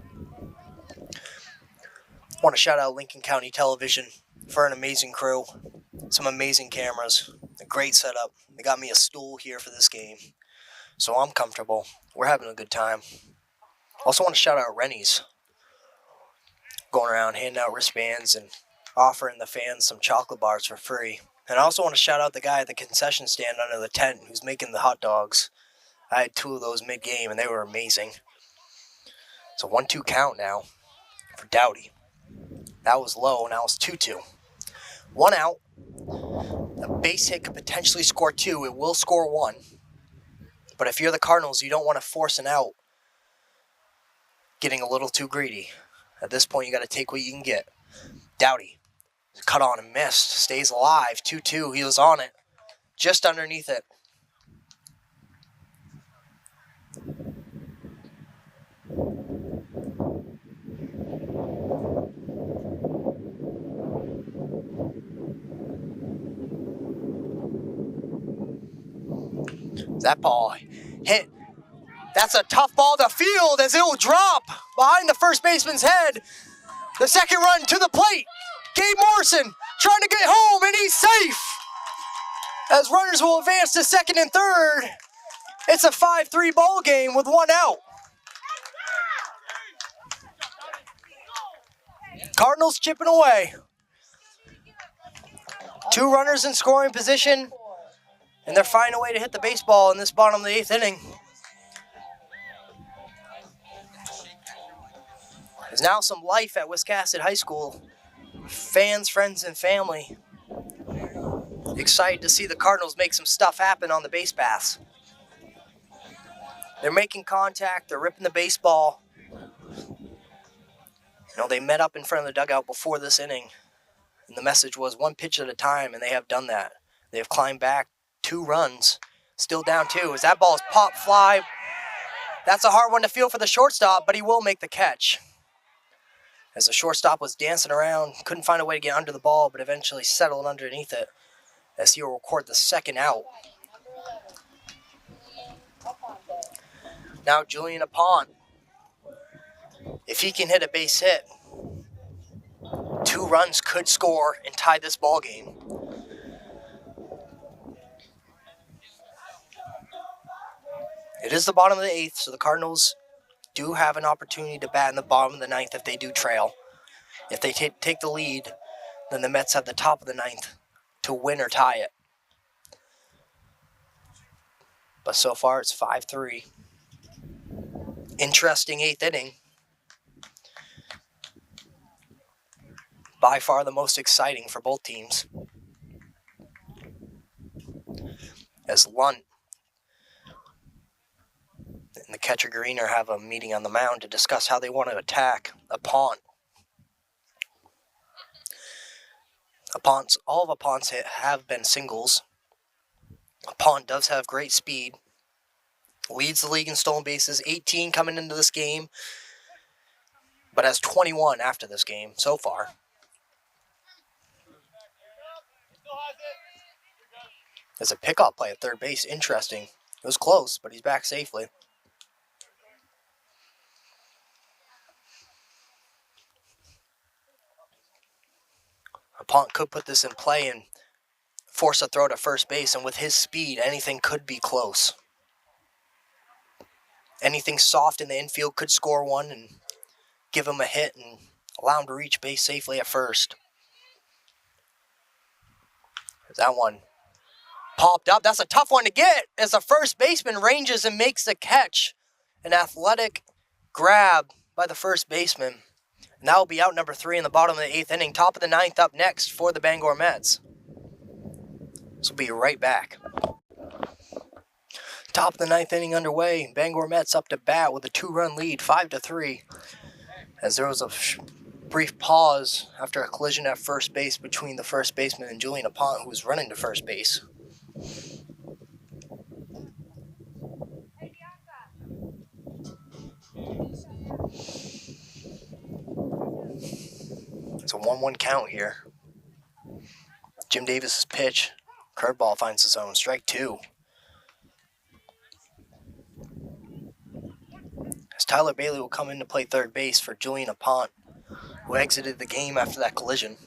want to shout out Lincoln County Television for an amazing crew, some amazing cameras, a great setup. They got me a stool here for this game, so I'm comfortable. We're having a good time. Also want to shout out Rennie's, going around handing out wristbands and offering the fans some chocolate bars for free. And I also want to shout out the guy at the concession stand under the tent who's making the hot dogs. I had 2 of those mid-game, and they were amazing. It's a 1-2 count now for Dowdy. That was low, now it's 2-2. 1 out. A base hit could potentially score 2. It will score 1. But if you're the Cardinals, you don't want to force an out, getting a little too greedy. At this point, you got to take what you can get. Dowdy. Cut on and missed. Stays alive. 2-2. He was on it. Just underneath it. That ball hit. That's a tough ball to field as it will drop behind the first baseman's head. The second run to the plate. Gabe Morrison trying to get home, and he's safe. As runners will advance to second and third. It's a 5-3 ball game with 1 out. Cardinals chipping away. Two runners in scoring position, and they're finding a way to hit the baseball in this bottom of the 8th inning. There's now some life at Wiscasset High School. Fans, friends, and family excited to see the Cardinals make some stuff happen on the base paths. They're making contact, they're ripping the baseball. They met up in front of the dugout before this inning, and the message was one pitch at a time, and they have done that. They have climbed back 2 runs, still down 2. As that ball is pop fly, that's a hard one to feel for the shortstop, but he will make the catch. As the shortstop was dancing around, couldn't find a way to get under the ball, but eventually settled underneath it, as he will record the second out. Now Julian Apont, if he can hit a base hit, 2 runs could score and tie this ball game. It is the bottom of the 8th, so the Cardinals do have an opportunity to bat in the bottom of the 9th if they do trail. If they take the lead, then the Mets have the top of the 9th to win or tie it. But so far it's 5-3. Interesting 8th inning. By far the most exciting for both teams. As Lunt and the catcher Greener have a meeting on the mound to discuss how they want to attack Apont. All of Apont's hit have been singles. Apont does have great speed. Leads the league in stolen bases, 18 coming into this game, but has 21 after this game so far. There's a pickoff play at third base. Interesting. It was close, but he's back safely. Apont could put this in play and force a throw to first base, and with his speed, anything could be close. Anything soft in the infield could score one and give him a hit and allow him to reach base safely at first. That one popped up. That's a tough one to get as the first baseman ranges and makes the catch. An athletic grab by the first baseman. And that will be out number 3 in the bottom of the 8th inning. Top of the 9th up next for the Bangor Mets. This will be right back. Top of the 9th inning underway. Bangor Mets up to bat with a 2-run lead, 5-3. As there was a brief pause after a collision at first base between the first baseman and Julian Apont, who was running to first base. It's a 1-1 count here. Jim Davis's pitch. Curveball finds the zone. Strike 2. As Tyler Bailey will come in to play third base for Julian Apont, who exited the game after that collision.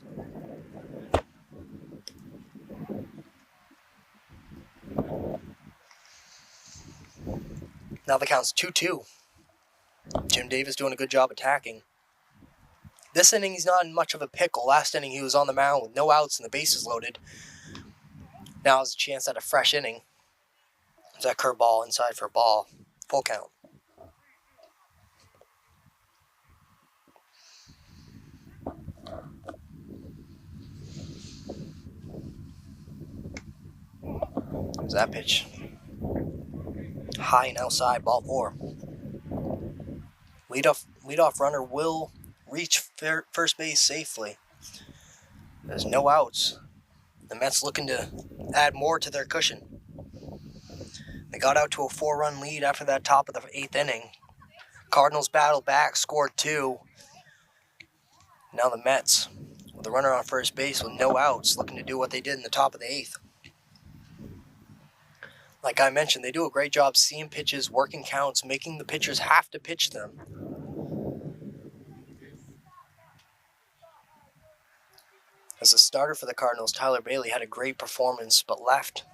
Now the count's 2-2. Jim Davis doing a good job attacking. This inning he's not in much of a pickle. Last inning he was on the mound with no outs and the bases loaded. Now has a chance at a fresh inning. There's that curveball inside for a ball. Full count. There's that pitch. High and outside, ball 4. Leadoff runner will reach first base safely. There's no outs. The Mets looking to add more to their cushion. They got out to a 4-run lead after that top of the 8th inning. Cardinals battled back, scored 2. Now the Mets, with the runner on first base with no outs, looking to do what they did in the top of the 8th. Like I mentioned, they do a great job seeing pitches, working counts, making the pitchers have to pitch them. As a starter for the Cardinals, Tyler Bailey had a great performance, but left.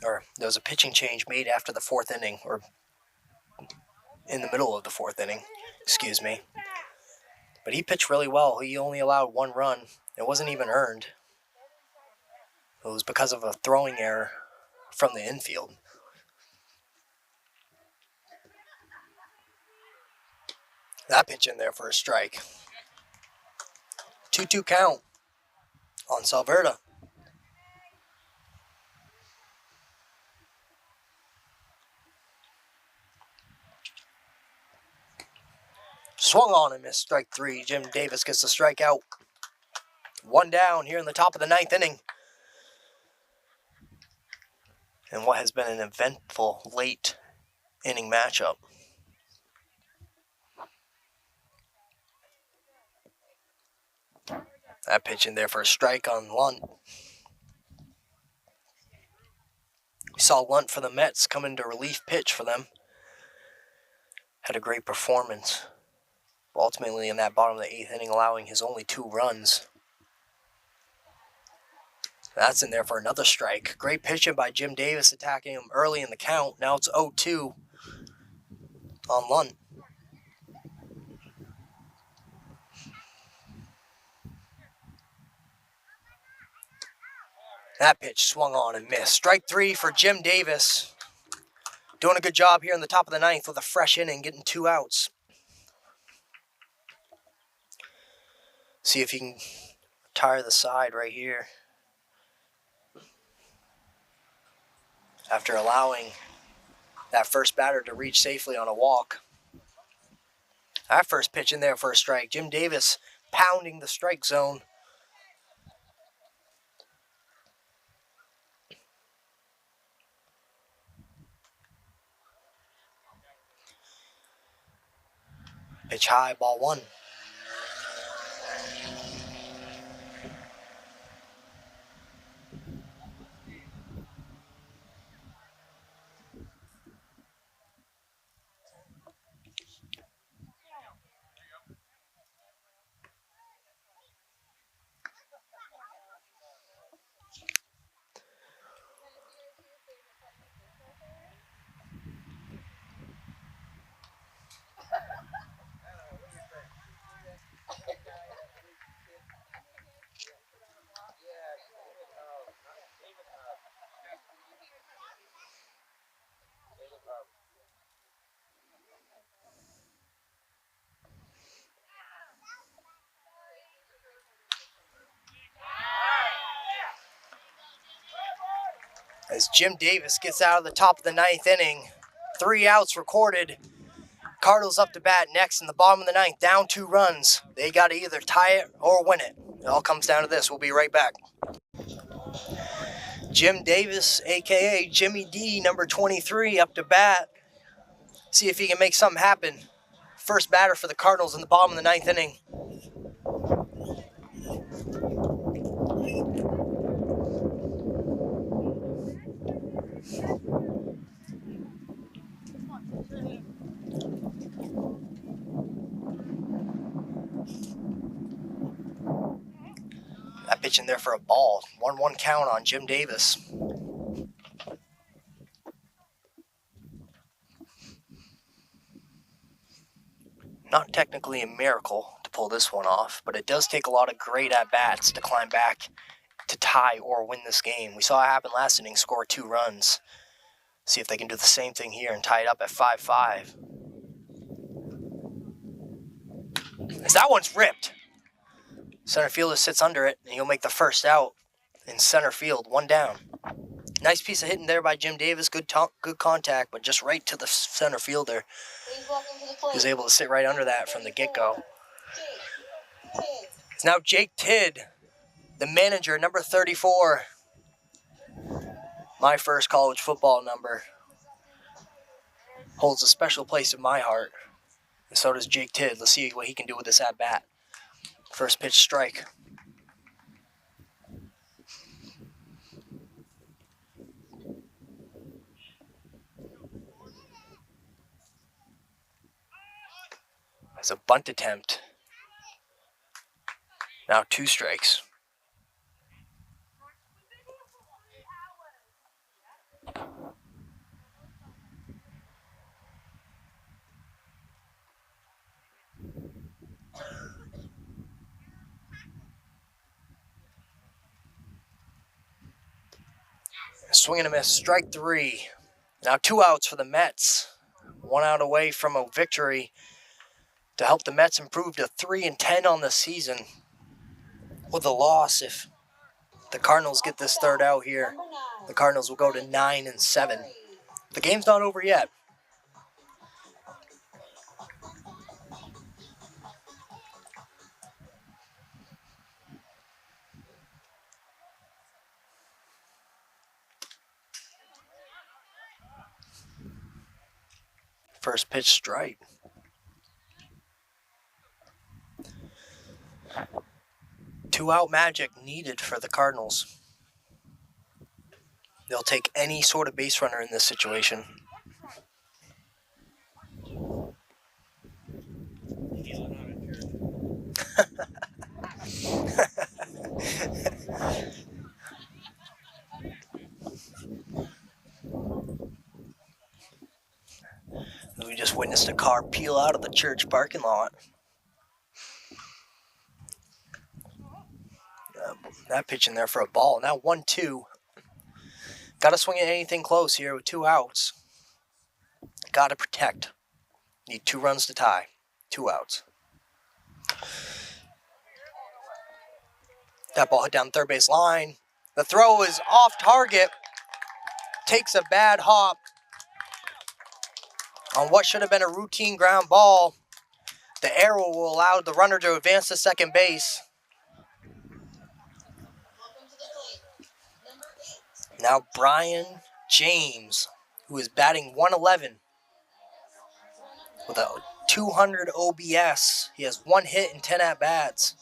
Or there was a pitching change made after the 4th inning, or in the middle of the 4th inning, excuse me. But he pitched really well. He only allowed 1 run. It wasn't even earned. It was because of a throwing error from the infield. That pitch in there for a strike. 2-2 count on Salverda. Swung on and missed, strike 3. Jim Davis gets the strikeout. 1 down here in the top of the 9th inning. And what has been an eventful late inning matchup. That pitch in there for a strike on Lunt. We saw Lunt for the Mets come into relief pitch for them. Had a great performance. Ultimately in that bottom of the 8th inning, allowing his only 2 runs. That's in there for another strike. Great pitching by Jim Davis, attacking him early in the count. Now it's 0-2 on Lunt. That pitch swung on and missed. Strike 3 for Jim Davis. Doing a good job here in the top of the 9th with a fresh inning, getting 2 outs. See if he can retire the side right here. After allowing that first batter to reach safely on a walk. That first pitch in there for a strike. Jim Davis pounding the strike zone. Pitch high, ball 1. As Jim Davis gets out of the top of the 9th inning, 3 outs recorded. Cardinals up to bat next in the bottom of the 9th, down 2 runs. They got to either tie it or win it. It all comes down to this. We'll be right back. Jim Davis, a.k.a. Jimmy D, number 23, up to bat. See if he can make something happen. First batter for the Cardinals in the bottom of the 9th inning. That pitch in there for a ball. 1-1 count on Jim Davis. Not technically a miracle to pull this one off, but it does take a lot of great at-bats to climb back to tie or win this game. We saw it happen last inning, score 2 runs. See if they can do the same thing here and tie it up at 5-5. As that one's ripped. Center fielder sits under it, and he'll make the first out in center field, 1 down. Nice piece of hitting there by Jim Davis. Good contact, but just right to the center fielder. He was able to sit right under that from the get-go. It's now Jake Tidd, the manager, number 34. My first college football number. Holds a special place in my heart. And so does Jake Tidd. Let's see what he can do with this at-bat. First pitch strike. As a bunt attempt. Now 2 strikes. Swing and a miss, strike 3. Now 2 outs for the Mets. 1 out away from a victory to help the Mets improve to 3-10 on the season. With a loss, if the Cardinals get this third out here, the Cardinals will go to 9-7. The game's not over yet. First pitch strike. Two-out magic needed for the Cardinals. They'll take any sort of base runner in this situation. We just witnessed a car peel out of the church parking lot. That pitch in there for a ball. Now 1-2. Got to swing at anything close here with 2 outs. Got to protect. Need 2 runs to tie. 2 outs. That ball hit down third base line. The throw is off target. Takes a bad hop on what should have been a routine ground ball. The arrow will allow the runner to advance to second base. Now Brian James, who is batting 111 with a 200 OBS. He has 1 hit and 10 at-bats.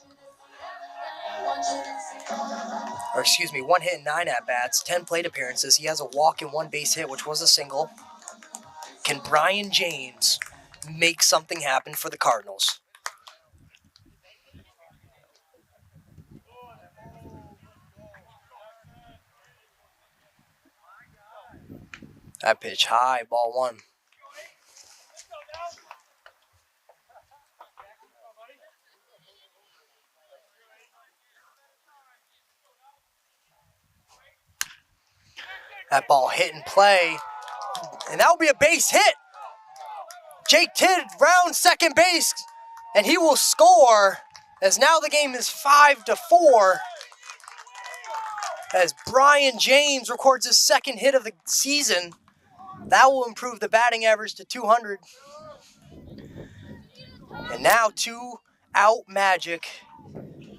1 hit and 9 at-bats, 10 plate appearances. He has a walk and 1 base hit, which was a single. Can Brian James make something happen for the Cardinals? That pitch high, ball 1. That ball hit and play, and that will be a base hit. Jake Tidd rounds second base, and he will score, as now the game is 5-4. As Brian James records his 2nd hit of the season. That will improve the batting average to 200. And now 2-out magic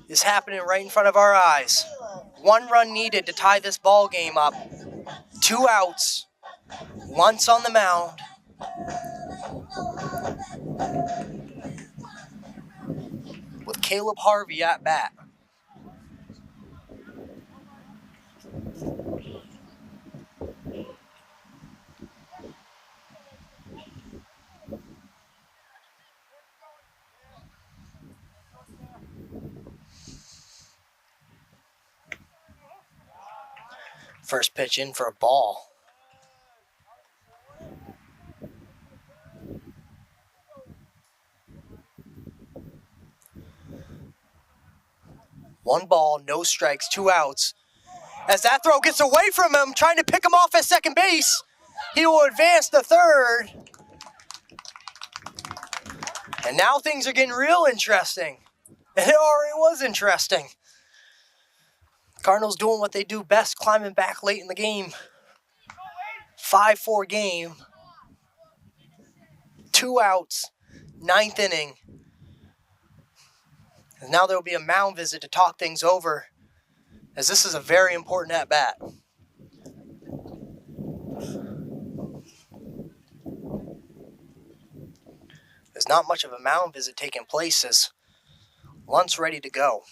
is happening right in front of our eyes. 1 run needed to tie this ball game up. 2 outs. Luntz on the mound. With Caleb Harvey at bat. First pitch in for a ball. One ball, no strikes, 2 outs. As that throw gets away from him, trying to pick him off at second base, he will advance to third. And now things are getting real interesting. And it already was interesting. Cardinals doing what they do best, climbing back late in the game. 5-4 game. 2 outs, 9th inning. And now there will be a mound visit to talk things over, as this is a very important at-bat. There's not much of a mound visit taking place as Luntz ready to go.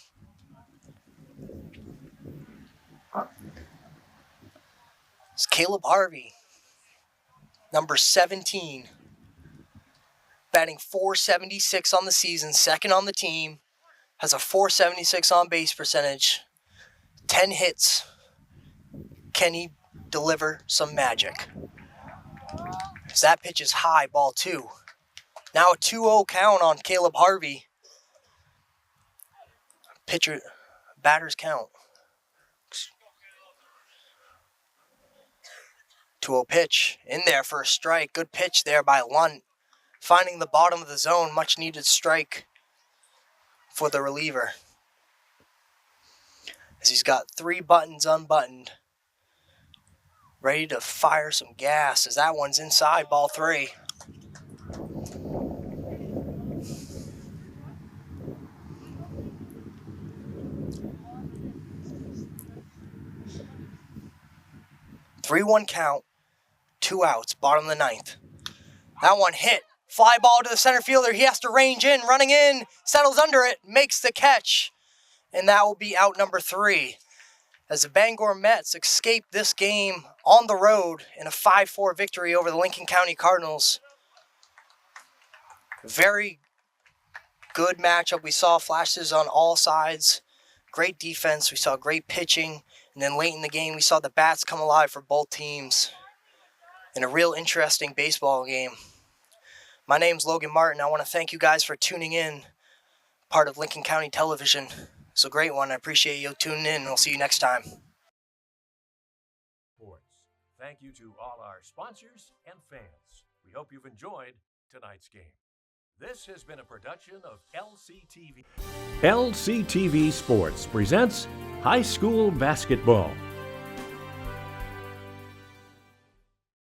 It's Caleb Harvey, number 17, batting .476 on the season, 2nd on the team, has a .476 on base percentage, 10 hits. Can he deliver some magic? As that pitch is high, ball 2. Now a 2-0 count on Caleb Harvey. Batter's count. 2-0 pitch in there for a strike. Good pitch there by Lunt. Finding the bottom of the zone, much needed strike for the reliever. As he's got 3 buttons unbuttoned. Ready to fire some gas as that one's inside, ball 3. Three-one count, 2 outs, bottom of the 9th. That one hit. Fly ball to the center fielder. He has to range in, running in, settles under it, makes the catch. And that will be out number 3. As the Bangor Mets escape this game on the road in a 5-4 victory over the Lincoln County Cardinals. Very good matchup. We saw flashes on all sides. Great defense. We saw great pitching. And then late in the game, we saw the bats come alive for both teams in a real interesting baseball game. My name's Logan Martin. I want to thank you guys for tuning in, part of Lincoln County Television. It's a great one. I appreciate you tuning in, and we'll see you next time. Thank you to all our sponsors and fans. We hope you've enjoyed tonight's game. This has been a production of LCTV. LCTV Sports presents high school basketball.